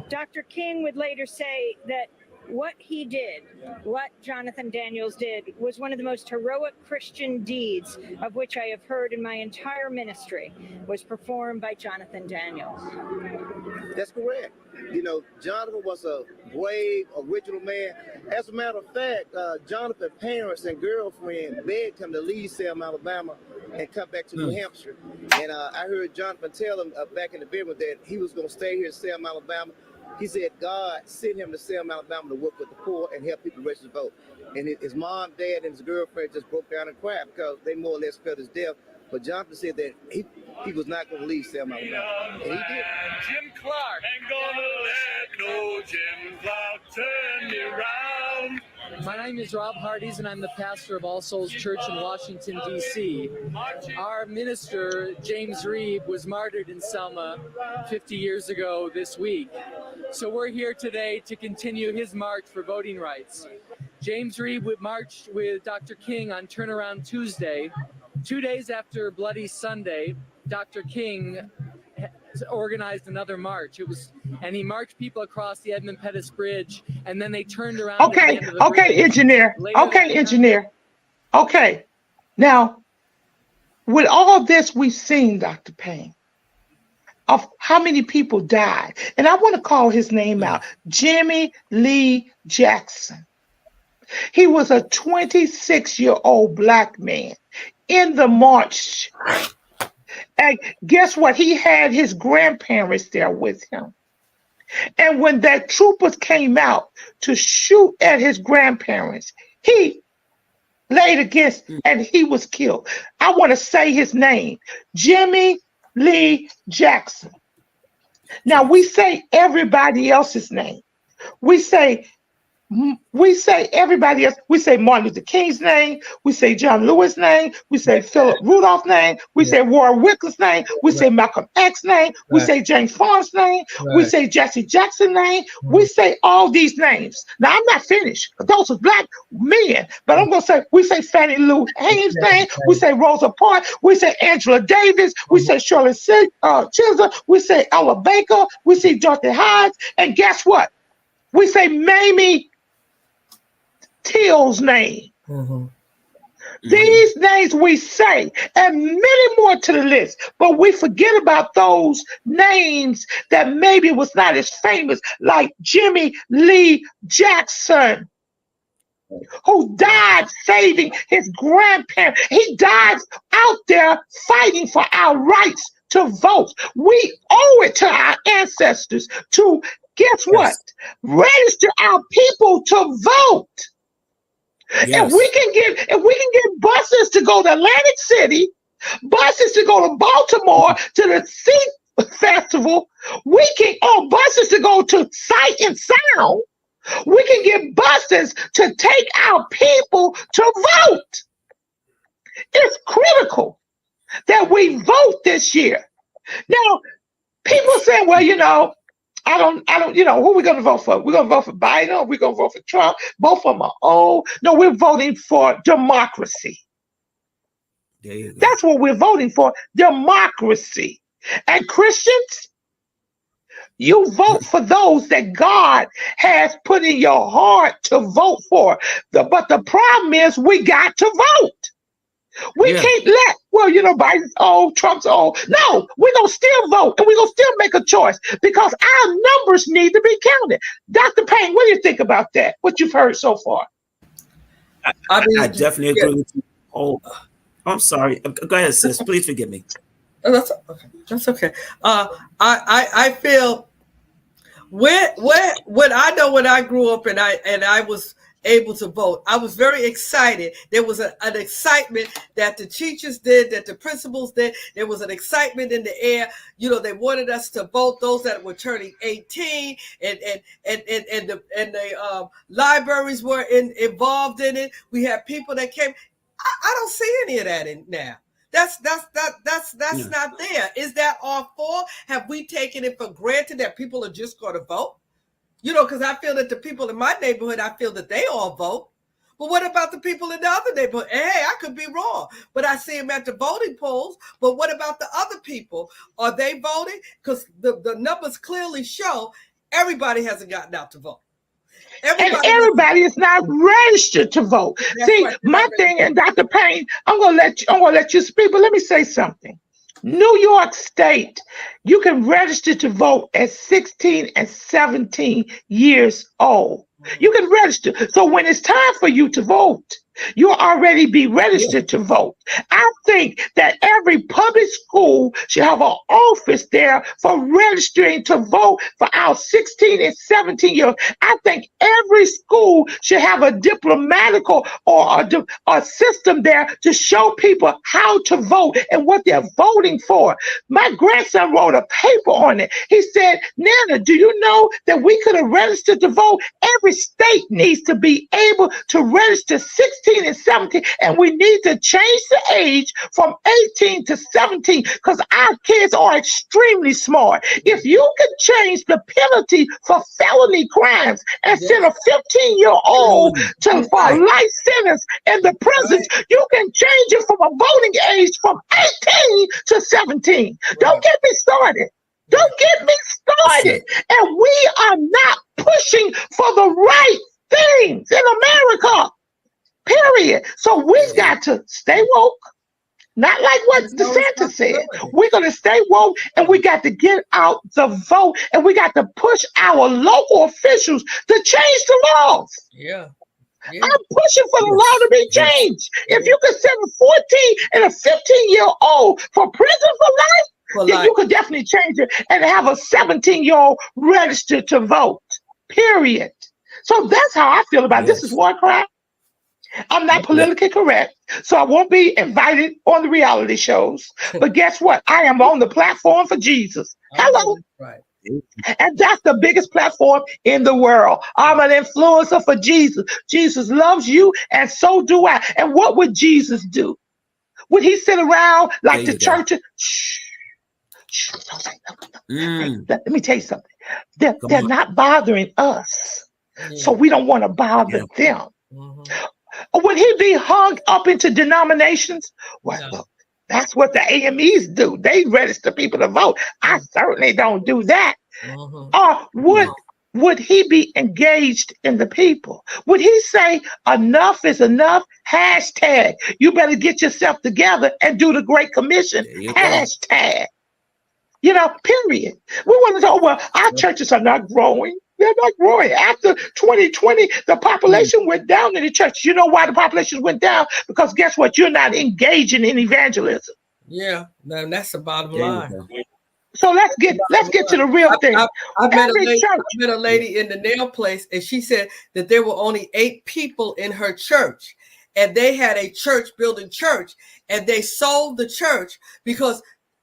Dr. King would later say that what he did, what Jonathan Daniels did, was one of the most heroic Christian deeds of which I have heard in my entire ministry, was performed by Jonathan Daniels. That's correct. You know, Jonathan was a brave, original man. As a matter of fact, Jonathan's parents and girlfriend begged him to leave Selma, Alabama, and come back to New Hampshire. And I heard Jonathan tell him back in the bedroom that he was going to stay here in Selma, Alabama. He said God sent him to Selma, Alabama to work with the poor and help people register to vote. And his mom, dad, and his girlfriend just broke down and cried because they more or less felt his death. But Jonathan said that he was not going to leave Selma, Alabama. And he did. Jim Clark. Ain't gonna let no Jim Clark turn me around. My name is Rob Hardees, and I'm the pastor of All Souls Church in Washington, D.C. Our minister, James Reeb, was martyred in Selma 50 years ago this week. So we're here today to continue his march for voting rights. James Reeb marched with Dr. King on Turnaround Tuesday. 2 days after Bloody Sunday, Dr. King organized another march. And he marched people across the Edmund Pettus Bridge, and then they turned around. Okay, engineer. Okay. Now, with all this we've seen, Dr. Payne, of how many people died, and I want to call his name out, Jimmy Lee Jackson. He was a 26-year-old black man in the march. And guess what? He had his grandparents there with him. And when that troopers came out to shoot at his grandparents, he laid against and he was killed. I want to say his name, Jimmy Lee Jackson. Now we say everybody else's name. We say everybody else. We say Martin Luther King's name. We say John Lewis' name. We say Philip Rudolph's name. We say Warren Wickler's name. We say Malcolm X's name. We say James Farns's name. We say Jesse Jackson's name. We say all these names. Now I'm not finished. Those are black men, but I'm gonna say we say Fannie Lou Hames' name. We say Rosa Parks. We say Angela Davis. We say Shirley Chisholm. We say Ella Baker. We say Dorothy Hydes. And guess what? We say Mamie Till's name. These names we say, and many more to the list, but we forget about those names that maybe was not as famous, like Jimmy Lee Jackson, who died saving his grandparents. He died out there fighting for our rights to vote. We owe it to our ancestors to, guess what? Register our people to vote. Yes. If we can get buses to go to Atlantic City, buses to go to Baltimore to the Sea Festival, we can, or buses to go to Sight and Sound, we can get buses to take our people to vote. It's critical that we vote this year. Now, people say, well, you know, I don't, you know, who are we going to vote for? We're going to vote for Biden or we're going to vote for Trump? Both of them are old. No, we're voting for democracy. There you go. That's what we're voting for, democracy. And Christians, you vote for those that God has put in your heart to vote for. But the problem is we got to vote. We can't let, well, you know, Biden's old, Trump's old. No, we're going to still vote and we're going to still make a choice because our numbers need to be counted. Dr. Payne, what do you think about that? What you've heard so far? I definitely agree with you. Oh, I'm sorry. Go ahead, sis. Please forgive me. Oh, that's okay. That's okay. I feel when I know when I grew up and I was able to vote, I was very excited. There was an excitement that the teachers did, that the principals did. There was an excitement in the air. You know, they wanted us to vote. Those that were turning 18, and the libraries were involved in it. We had people that came. I don't see any of that in now. That's not there. Is that our fault? Have we taken it for granted that people are just going to vote? You know, because I feel that the people in my neighborhood, I feel that they all vote. But what about the people in the other neighborhood? Hey, I could be wrong, but I see them at the voting polls. But what about the other people? Are they voting? Because the numbers clearly show everybody hasn't gotten out to vote. Everybody is not registered to vote. That's See, right. my thing, and Dr. Payne, I'm gonna let you speak, but let me say something. New York State, you can register to vote at 16 and 17 years old. You can register. So when it's time for you to vote, you'll already be registered to vote. I think that every public school should have an office there for registering to vote for our 16 and 17-year-olds. I think every school should have a diplomatical or a system there to show people how to vote and what they're voting for. My grandson wrote a paper on it. He said, Nana, do you know that we could have registered to vote? Every state needs to be able to register 16 and 17, and we need to change the age from 18 to 17 because our kids are extremely smart. If you could change the penalty for felony crimes and send a 15-year-old for a life sentence in the prisons, you can change it from a voting age from 18 to 17. Don't get me started. Don't get me started. And we are not pushing for the right things in America. Period. So we've got to stay woke. Not like what DeSantis said. We're going to stay woke and we got to get out the vote and we got to push our local officials to change the laws. Yeah. I'm pushing for the law to be changed. If you could send a 14 and a 15-year-old for prison for life, then you could definitely change it and have a 17-year-old registered to vote. Period. So that's how I feel about it. This is war crime. I'm not politically correct, so I won't be invited on the reality shows. But guess what? I am on the platform for Jesus. Hello. Right. And that's the biggest platform in the world. I'm an influencer for Jesus. Jesus loves you, and so do I. And what would Jesus do? Would he sit around like the church? Shh. Don't say nothing. Let me tell you something. They're not bothering us, so we don't want to bother them. Would he be hung up into denominations? Well, look, that's what the AMEs do. They register people to vote. I certainly don't do that. Or would would he be engaged in the people? Would he say enough is enough? Hashtag, you better get yourself together and do the Great Commission. Hashtag. You know, period. We want to know, well, our churches are not growing. They're not growing. After 2020, the population went down in the church. You know why the population went down? Because guess what? You're not engaging in evangelism. Yeah, man, that's the bottom line. So let's get to the real thing. I met a lady in the nail place, and she said that there were only 8 people in her church, and they had a church building church, and they sold the church because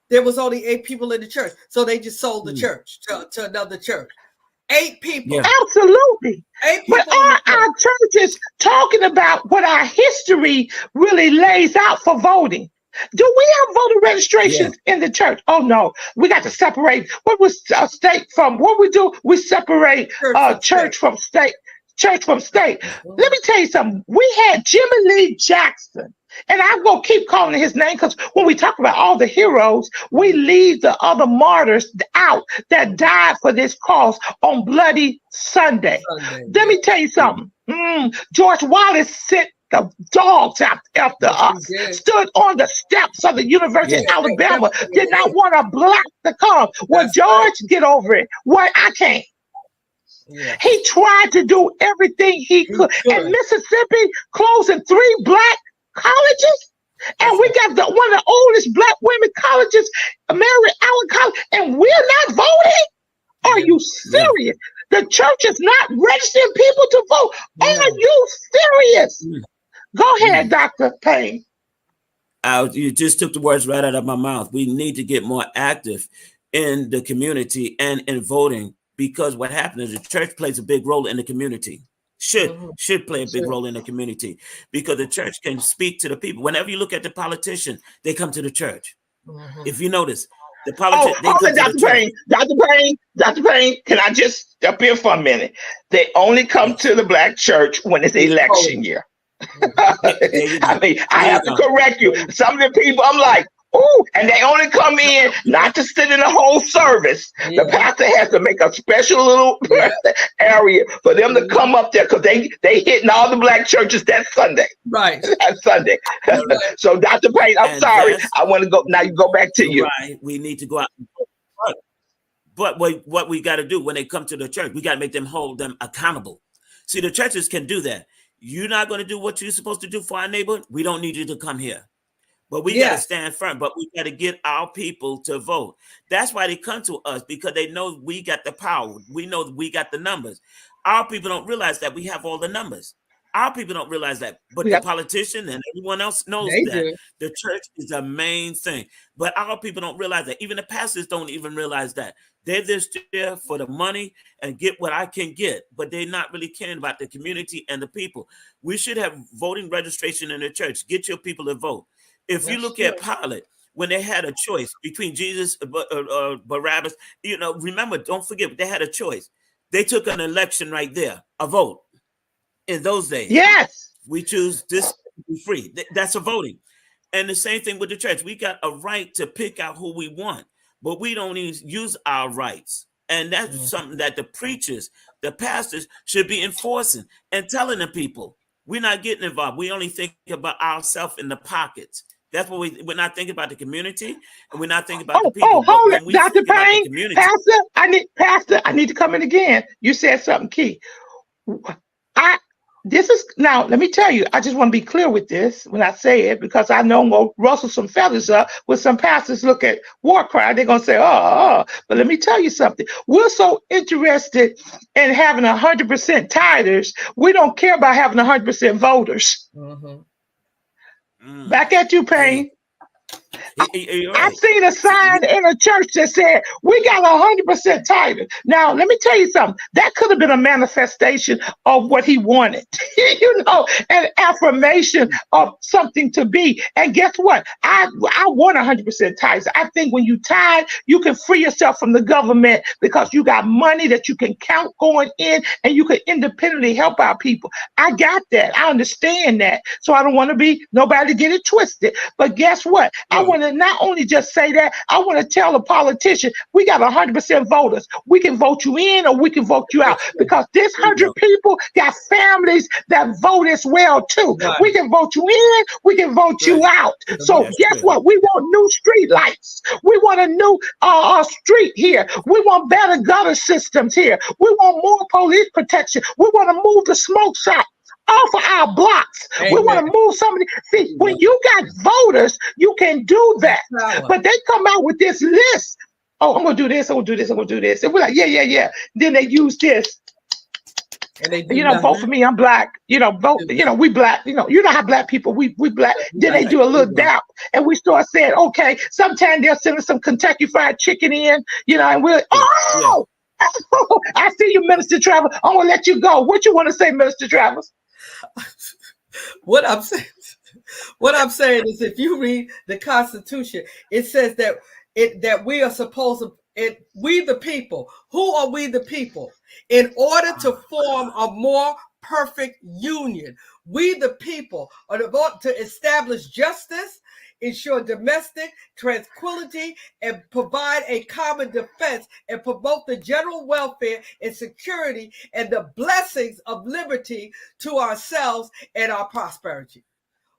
there was only 8 people in the church. So they just sold the church to another church. 8 people. Yeah. Absolutely. 8 people. But are our churches talking about what our history really lays out for voting? Do we have voter registrations in the church? Oh no, we got to separate. What was state from what we do? We separate church from state. Church from state. Let me tell you something. We had Jimmy Lee Jackson, and I'm gonna keep calling his name because when we talk about all the heroes, we leave the other martyrs out that died for this cause on Bloody Sunday. Let me tell you something. George Wallace sent the dogs after us, stood on the steps of the University of Alabama, did not want a black to come. Well, George, get over it. What? I can't. Yeah. He tried to do everything he could. And Mississippi closing 3 black colleges. And we got one of the oldest black women colleges, Mary Allen College, and we're not voting? Are you serious? The church is not registering people to vote. Are you serious? Go ahead, Dr. Payne. You just took the words right out of my mouth. We need to get more active in the community and in voting, because what happens is the church plays a big role in the community. Should play a big role in the community, because the church can speak to the people. Whenever you look at the politician, they come to the church. If you notice, the politician. Dr. Payne, can I just step in for a minute? They only come to the black church when it's election year. I mean, I have to correct you. Some of the people, I'm like, ooh, and they only come in not to sit in the whole service. The pastor has to make a special little area for them to come up there because they hitting all the black churches that Sunday. Right. That Sunday. Right. So Dr. Payne, I'm sorry. I want to go. Now you go back to you. Right. We need to go out. But what we got to do when they come to the church, we got to make them hold them accountable. See, the churches can do that. You're not going to do what you're supposed to do for our neighbor. We don't need you to come here. But we got to stand firm. But we got to get our people to vote. That's why they come to us, because they know we got the power. We know we got the numbers. Our people don't realize that we have all the numbers. Our people don't realize that. But the politician and everyone else knows that. The church is the main thing. But our people don't realize that. Even the pastors don't even realize that. They're just there for the money and get what I can get. But they're not really caring about the community and the people. We should have voting registration in the church. Get your people to vote. If you look at Pilate, when they had a choice between Jesus or Barabbas, remember, don't forget, they had a choice. They took an election right there, a vote. In those days, we choose this to be free. That's a voting. And the same thing with the church. We got a right to pick out who we want, but we don't even use our rights. And that's something that the preachers, the pastors should be enforcing and telling the people. We're not getting involved. We only think about ourselves in the pockets. That's what we're not thinking about the community, and we're not thinking about the people. Hold it, Dr. Payne. Pastor, I need to come in again. You said something key. Now, let me tell you, I just want to be clear with this when I say it, because I know I'm going to rustle some feathers up when some pastors look at war cry. They're going to say, but let me tell you something. We're so interested in having 100% tithers. We don't care about having 100% voters. Back at you, Payne. I've seen a sign in a church that said, we got 100% tithers. Now, let me tell you something. That could have been a manifestation of what he wanted, an affirmation of something to be. And guess what? I want 100% tithes. I think when you tithe, you can free yourself from the government because you got money that you can count going in and you can independently help out people. I got that. I understand that. So I don't want to be nobody to get it twisted. But guess what? I want to to not only just say that, I want to tell the politician, we got 100% voters. We can vote you in or we can vote you out, because this 100 people got families that vote as well too. Right. We can vote you in, we can vote you out. So That's guess true. what? We want new street lights. We want a new street here. We want better gutter systems here. We want more police protection. We want to move the smoke shop off of our blocks. Amen. We want to move somebody. See, when you got voters, you can do that. But they come out with this list. Oh, I'm gonna do this. I'm gonna do this. I'm gonna do this. And we're like, yeah. Then they use this. And they do You know, nothing. vote for me. I'm black. You know, vote. You know, we black. You know how black people. We black. Then they do a little doubt, and we start saying, okay. Sometimes they'll send us some Kentucky Fried Chicken in. You know, and we're I see you, Minister Travers. I'm gonna let you go. What you want to say, Minister Travers? What I'm saying is, if you read the Constitution, it says that we are supposed to. We the people. Who are we the people? In order to form a more perfect union, we the people are to establish justice, ensure domestic tranquility, and provide a common defense, and promote the general welfare and security and the blessings of liberty to ourselves and our prosperity.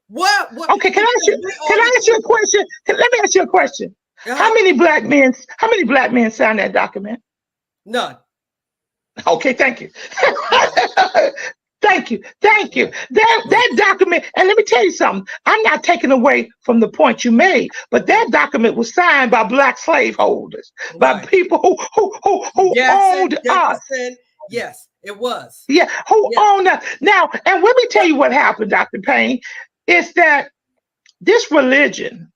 What Okay, can I ask you a question? Let me ask you a question. How many black men signed that document? None. Okay, thank you. Thank you. That document, and let me tell you something. I'm not taking away from the point you made, but that document was signed by black slaveholders, by people who owned us. Yes, it was. Yeah, owned us. Now, and let me tell you what happened, Dr. Payne, is that this religion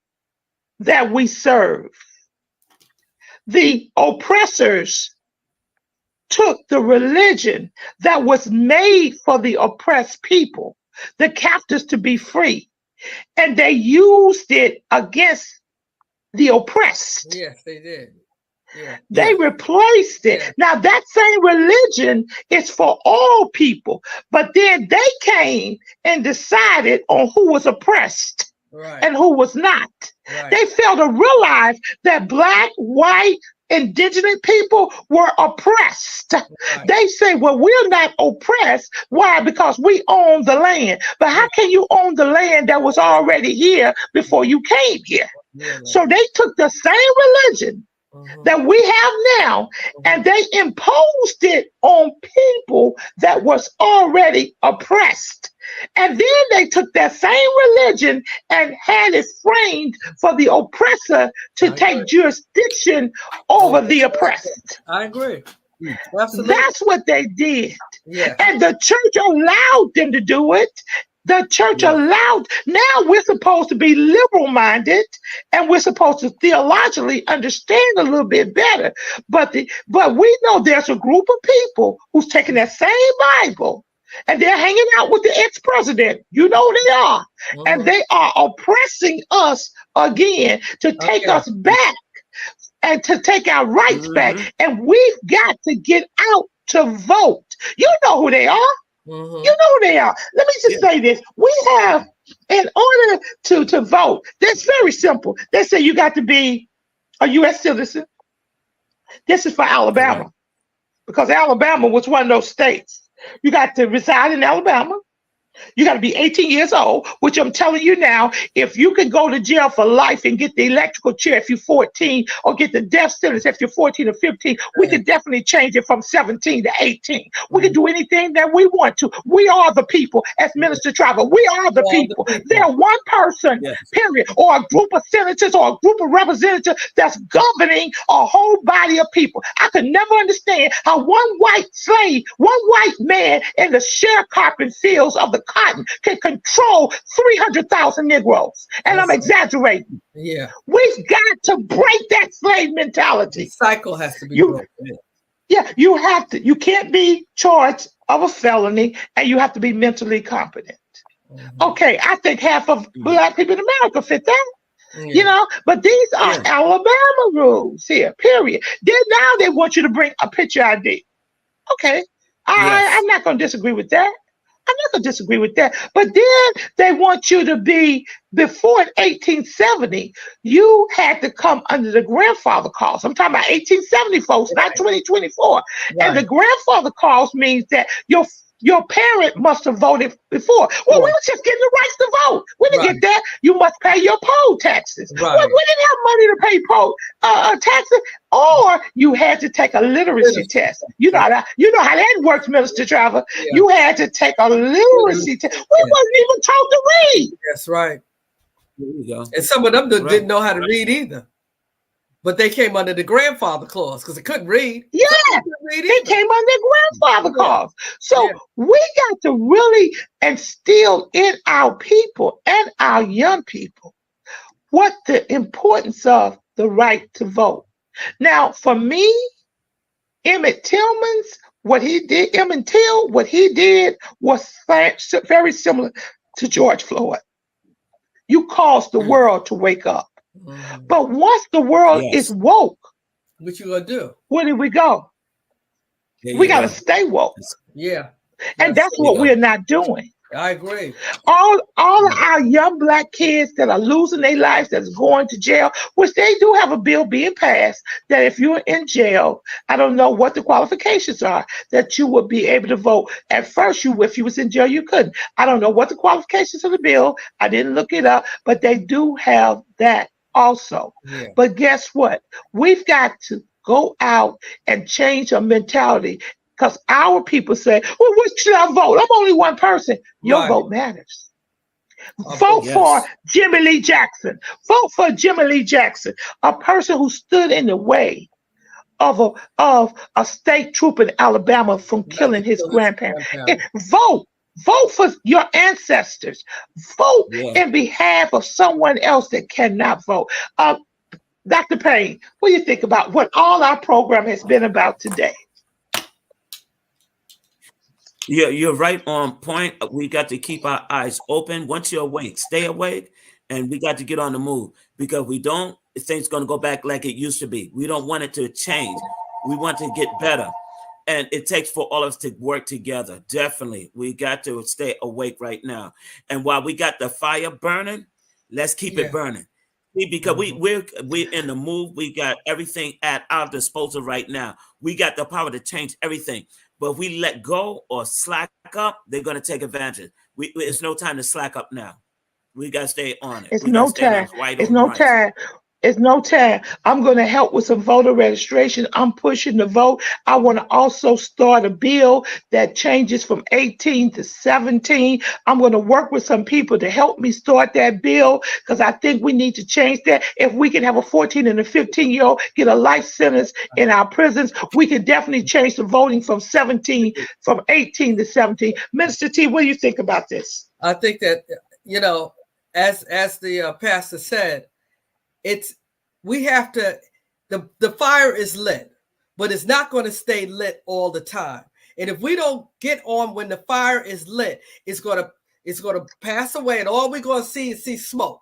that we serve, the oppressors took the religion that was made for the oppressed people, the captives, to be free, and they used it against the oppressed. Yes, they did. Yeah. They replaced it. Now that same religion is for all people, but then they came and decided on who was oppressed and who was not. They failed to realize that black, white, indigenous people were oppressed. They say, well, we're not oppressed. Why? Because we own the land. But how can you own the land that was already here before you came here? So they took the same religion that we have now, and they imposed it on people that was already oppressed. And then they took that same religion and had it framed for the oppressor to take jurisdiction over the oppressed. I agree. Absolutely. That's what they did. Yeah. And the church allowed them to do it. The church allowed. Now we're supposed to be liberal-minded, and we're supposed to theologically understand a little bit better. But we know there's a group of people who's taking that same Bible, and they're hanging out with the ex-president. You know they are. And they are oppressing us again to take us back and to take our rights back. And we've got to get out to vote. You know who they are. You know who they are. Let me just say this. We have, in order to vote, that's very simple. They say you got to be a U.S. citizen. This is for Alabama, because Alabama was one of those states. You got to reside in Alabama. You got to be 18 years old, which I'm telling you now, if you can go to jail for life and get the electrical chair if you're 14, or get the death sentence if you're 14 or 15, we can definitely change it from 17 to 18. We can do anything that we want to. We are the people, as Minister Travers. We are the people. They're one person, period, or a group of senators or a group of representatives that's governing a whole body of people. I could never understand how one white slave, one white man in the sharecropping fields of the cotton can control 300,000 Negroes. And I'm exaggerating. Yeah. We've got to break that slave mentality. The cycle has to be broken. Yeah, you have to. You can't be charged of a felony, and you have to be mentally competent. Okay, I think half of black people in America fit that. You know, but these are Alabama rules here, period. Then now they want you to bring a picture ID. Okay, I'm not going to disagree with that. I'm not going to disagree with that. But then they want you to be, before 1870, you had to come under the grandfather clause. I'm talking about 1870, folks, not 2024. And the grandfather clause means that your parent must have voted before. Well, we were just getting the rights to vote. We didn't get that. You must pay your poll taxes. Well, we didn't have money to pay poll taxes, or you had to take a literacy test. You know how that works, Minister Trevor. Yeah. You had to take a literacy test. We wasn't even taught to read. That's right. There you go. And some of them didn't know how to read either. But they came under the grandfather clause because they couldn't read. Yeah, they came under the grandfather clause. So we got to really instill in our people and our young people what the importance of the right to vote. Now, for me, Emmett Tillman's, what he did was very similar to George Floyd. You caused the world to wake up. But once the world is woke, what you gonna do? Where did we go? We gotta stay woke. Yeah. And that's what we're not doing. I agree. All of our young Black kids that are losing their lives, that's going to jail, which they do have a bill being passed that if you're in jail, I don't know what the qualifications are, that you would be able to vote. At first, if you was in jail, you couldn't. I don't know what the qualifications of the bill. I didn't look it up, but they do have that also. Yeah. But guess what? We've got to go out and change our mentality, because our people say, well, what should I vote? I'm only one person. Your vote matters. Vote for Jimmy Lee Jackson. Vote for Jimmy Lee Jackson, a person who stood in the way of a state trooper in Alabama from killing his grandparents. Vote for your ancestors. Vote in behalf of someone else that cannot vote. Dr. Payne, what do you think about what all our program has been about today? Yeah, you're right on point. We got to keep our eyes open. Once you're awake, stay awake, and we got to get on the move, because we don't, things going to go back like it used to be. We don't want it to change. We want to get better. And it takes for all of us to work together. Definitely. We got to stay awake right now. And while we got the fire burning, let's keep it burning. Because we're in the move. We got everything at our disposal right now. We got the power to change everything. But if we let go or slack up, they're going to take advantage. It's no time to slack up now. We got to stay on it. It's no time. It's no time. It's no time. I'm going to help with some voter registration. I'm pushing the vote. I want to also start a bill that changes from 18 to 17. I'm going to work with some people to help me start that bill, because I think we need to change that. If we can have a 14 and a 15-year-old get a life sentence in our prisons, we can definitely change the voting from 18 to 17. Minister T, what do you think about this? I think that, as the pastor said, we have to, the fire is lit, but it's not going to stay lit all the time. And if we don't get on when the fire is lit, it's going to pass away, and all we're going to see is smoke.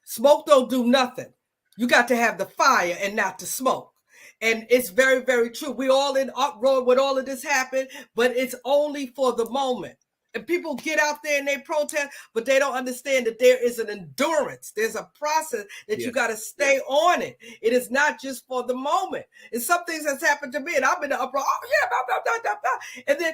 Smoke don't do nothing. You got to have the fire and not the smoke. And it's very, very true. We all in uproar when all of this happened, but it's only for the moment. And people get out there and they protest, but they don't understand that there is an endurance. There's a process that you got to stay on it. It is not just for the moment. And some things has happened to me, and I'm in the uproar. Oh yeah, blah, blah, blah, blah, blah. And then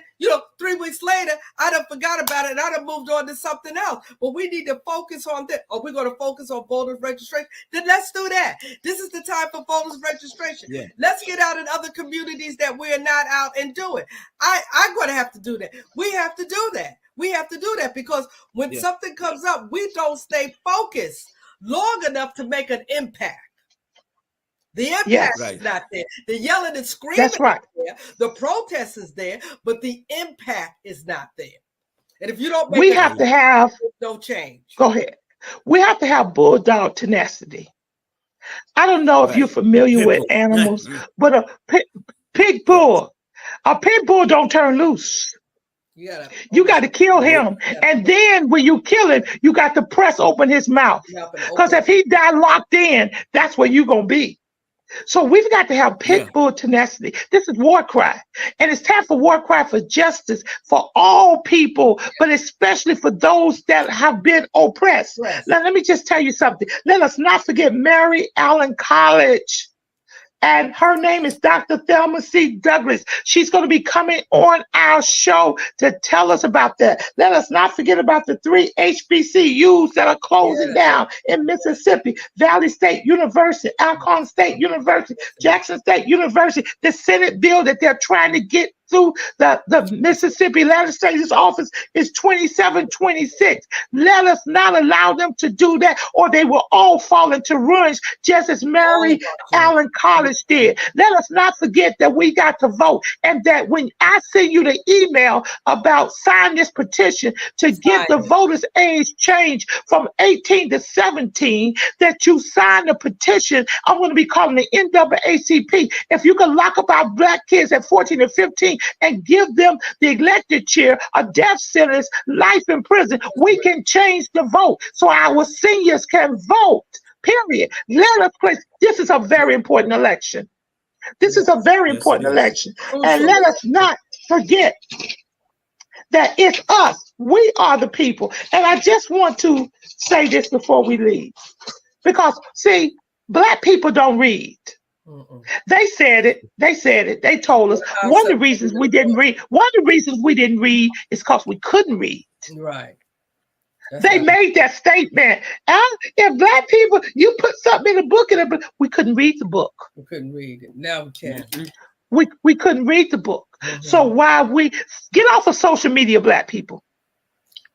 3 weeks later, I done forgot about it, and I done moved on to something else. But we need to focus on that. Are we going to focus on voters registration? Then let's do that. This is the time for voters registration. Yeah. Let's get out in other communities that we're not out and do it. I'm going to have to do that. We have to do that. We have to do that, because when something comes up, we don't stay focused long enough to make an impact. The impact is not there. The yelling and screaming is there. The protest is there, but the impact is not there. And if you don't make no change. Go ahead. We have to have bulldog tenacity. I don't know if you're familiar with animals, but a pit bull don't turn loose. You got to kill him. And then when you kill him, you got to press open his mouth. Because if he die locked in, that's where you're going to be. So we've got to have pit bull tenacity. This is war cry. And it's time for war cry for justice for all people, but especially for those that have been oppressed. Yes. Now, let me just tell you something. Let us not forget Mary Allen College. And her name is Dr. Thelma C. Douglas. She's going to be coming on our show to tell us about that. Let us not forget about the 3 HBCUs that are closing down in Mississippi: Valley State University, Alcorn State University, Jackson State University. The Senate bill that they're trying to get through the Mississippi Legislature's office is 2726. Let us not allow them to do that, or they will all fall into ruins, just as Mary Allen College did. Let us not forget that we got to vote, and that when I send you the email about sign this petition to get the voters' age changed from 18 to 17, that you sign the petition. I'm going to be calling the NAACP. If you can lock up our Black kids at 14 and 15 and give them the elected chair, a death sentence, life in prison, we can change the vote so our seniors can vote, period. Let us place, this is a very important election. This is a very important election. And let us not forget that it's us. We are the people. And I just want to say this before we leave. Because, see, Black people don't read. They said it. They told us. One of the reasons we didn't read is because we couldn't read. Right. They made that statement. If Black people, you put something in the book, we couldn't read the book. We couldn't read it. Now we can. We couldn't read the book. So while we get off of social media, Black people.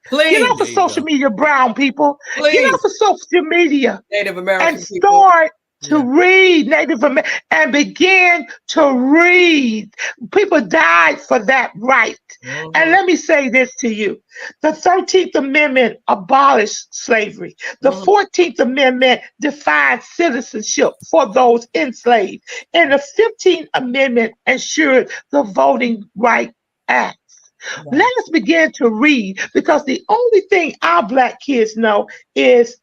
Please. Get off of social media, brown people. Please. Get off of social media. Native American and start to read Native American and begin to read. People died for that right. And let me say this to you. The 13th Amendment abolished slavery. The 14th Amendment defined citizenship for those enslaved. And the 15th Amendment ensured the Voting Rights Act. Let us begin to read, because the only thing our Black kids know is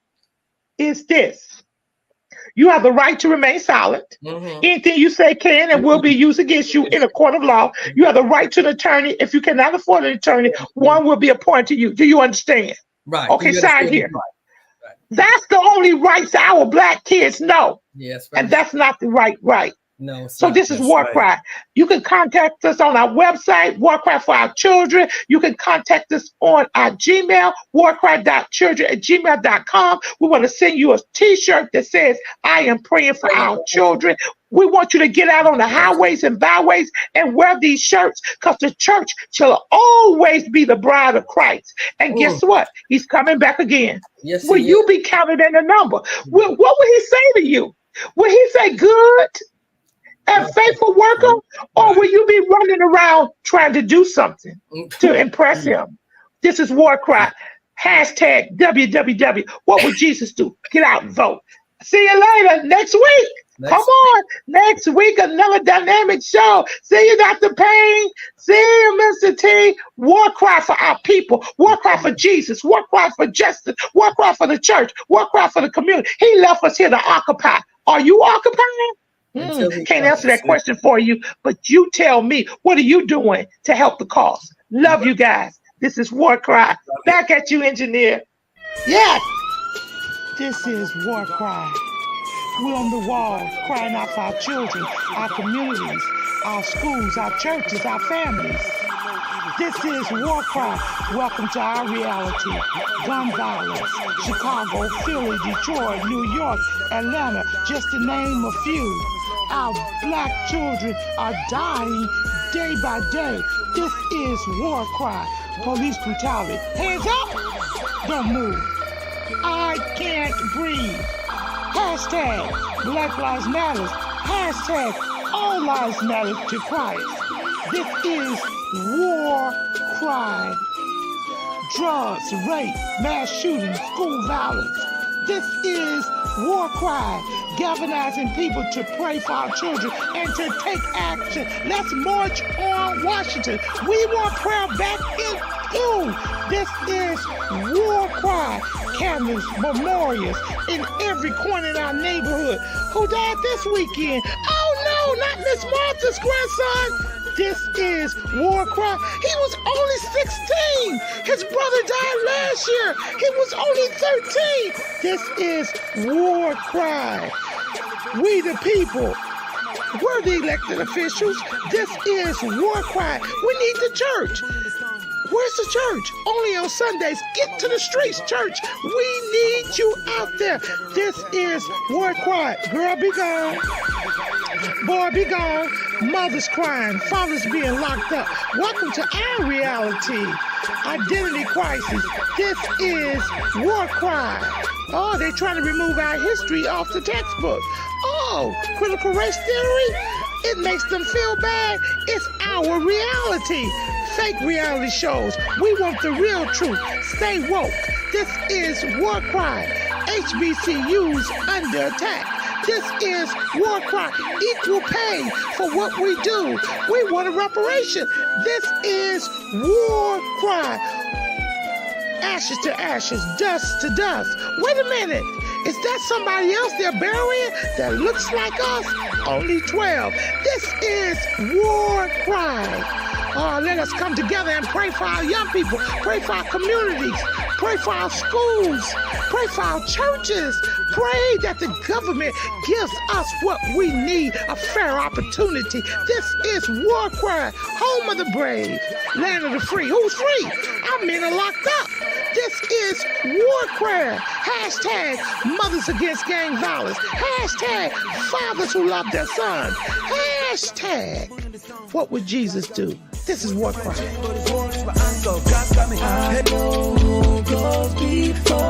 this. You have the right to remain silent. Anything you say can and will be used against you in a court of law. You have the right to an attorney. If you cannot afford an attorney, one will be appointed to you. Do you understand? Right. Okay, sign here. Right. That's the only rights our Black kids know. Yes. Right. And that's not the right. No. So this is War Cry. You can contact us on our website, War Cry for Our Children. You can contact us on our Gmail, warcry.children@gmail.com. We want to send you a t-shirt that says, I am praying for our children. We want you to get out on the highways and byways and wear these shirts, because the church shall always be the bride of Christ. And guess what? He's coming back again. Yes, will you be counted in the number? What will he say to you? Will he say good and faithful worker, or will you be running around trying to do something to impress him? This is War Cry. Hashtag WWW. What would Jesus do? Get out and vote. See you later next week. Come on. Next week, another dynamic show. See you, Dr. Payne. See you, Mr. T. War Cry for our people. War Cry for Jesus. War Cry for justice. War Cry for the church. War Cry for the community. He left us here to occupy. Are you occupying? Can't answer that question for you, but you tell me, what are you doing to help the cause? Love you guys. This is War Cry. Back at you, engineer. Yes. This is War Cry. We're on the walls crying out for our children, our communities, our schools, our churches, our families. This is War Cry. Welcome to our reality. Gun violence. Chicago, Philly, Detroit, New York, Atlanta, just to name a few. Our Black children are dying day by day. This is War Cry. Police brutality. Hands up. Don't move. I can't breathe. Hashtag Black Lives Matter. Hashtag All Lives Matter to Christ. This is War Cry. Drugs, rape, mass shootings, school violence. This is War Cry, galvanizing people to pray for our children and to take action. Let's march on Washington. We want prayer back in Ooh, this is war cry. Candles, memorials in every corner in our neighborhood. Who died this weekend? Oh no, not Miss Martha's grandson. This is war cry. He was only 16. His brother died last year. He was only 13. This is war cry. We the people. We're the elected officials. This is war cry. We need the church. Where's the church? Only on Sundays. Get to the streets, church. We need you out there. This is war cry. Girl, be gone. Boy, be gone. Mothers crying. Fathers being locked up. Welcome to our reality. Identity crisis. This is war cry. Oh, they're trying to remove our history off the textbook. Oh, critical race theory? It makes them feel bad. It's our reality. Fake reality shows. We want the real truth. Stay woke. This is war cry. HBCUs under attack. This is war cry. Equal pay for what we do. We want a reparation. This is war cry. Ashes to ashes, dust to dust. Wait a minute. Is that somebody else they're burying that looks like us? Only 12. This is war cry. Oh, let us come together and pray for our young people, pray for our communities, pray for our schools, pray for our churches, pray that the government gives us what we need, a fair opportunity. This is war cry, home of the brave, land of the free. Who's free? Our men are locked up. This is war cry. Hashtag mothers against gang violence. Hashtag fathers who love their sons. Hashtag what would Jesus do? This is war cry. I know who goes before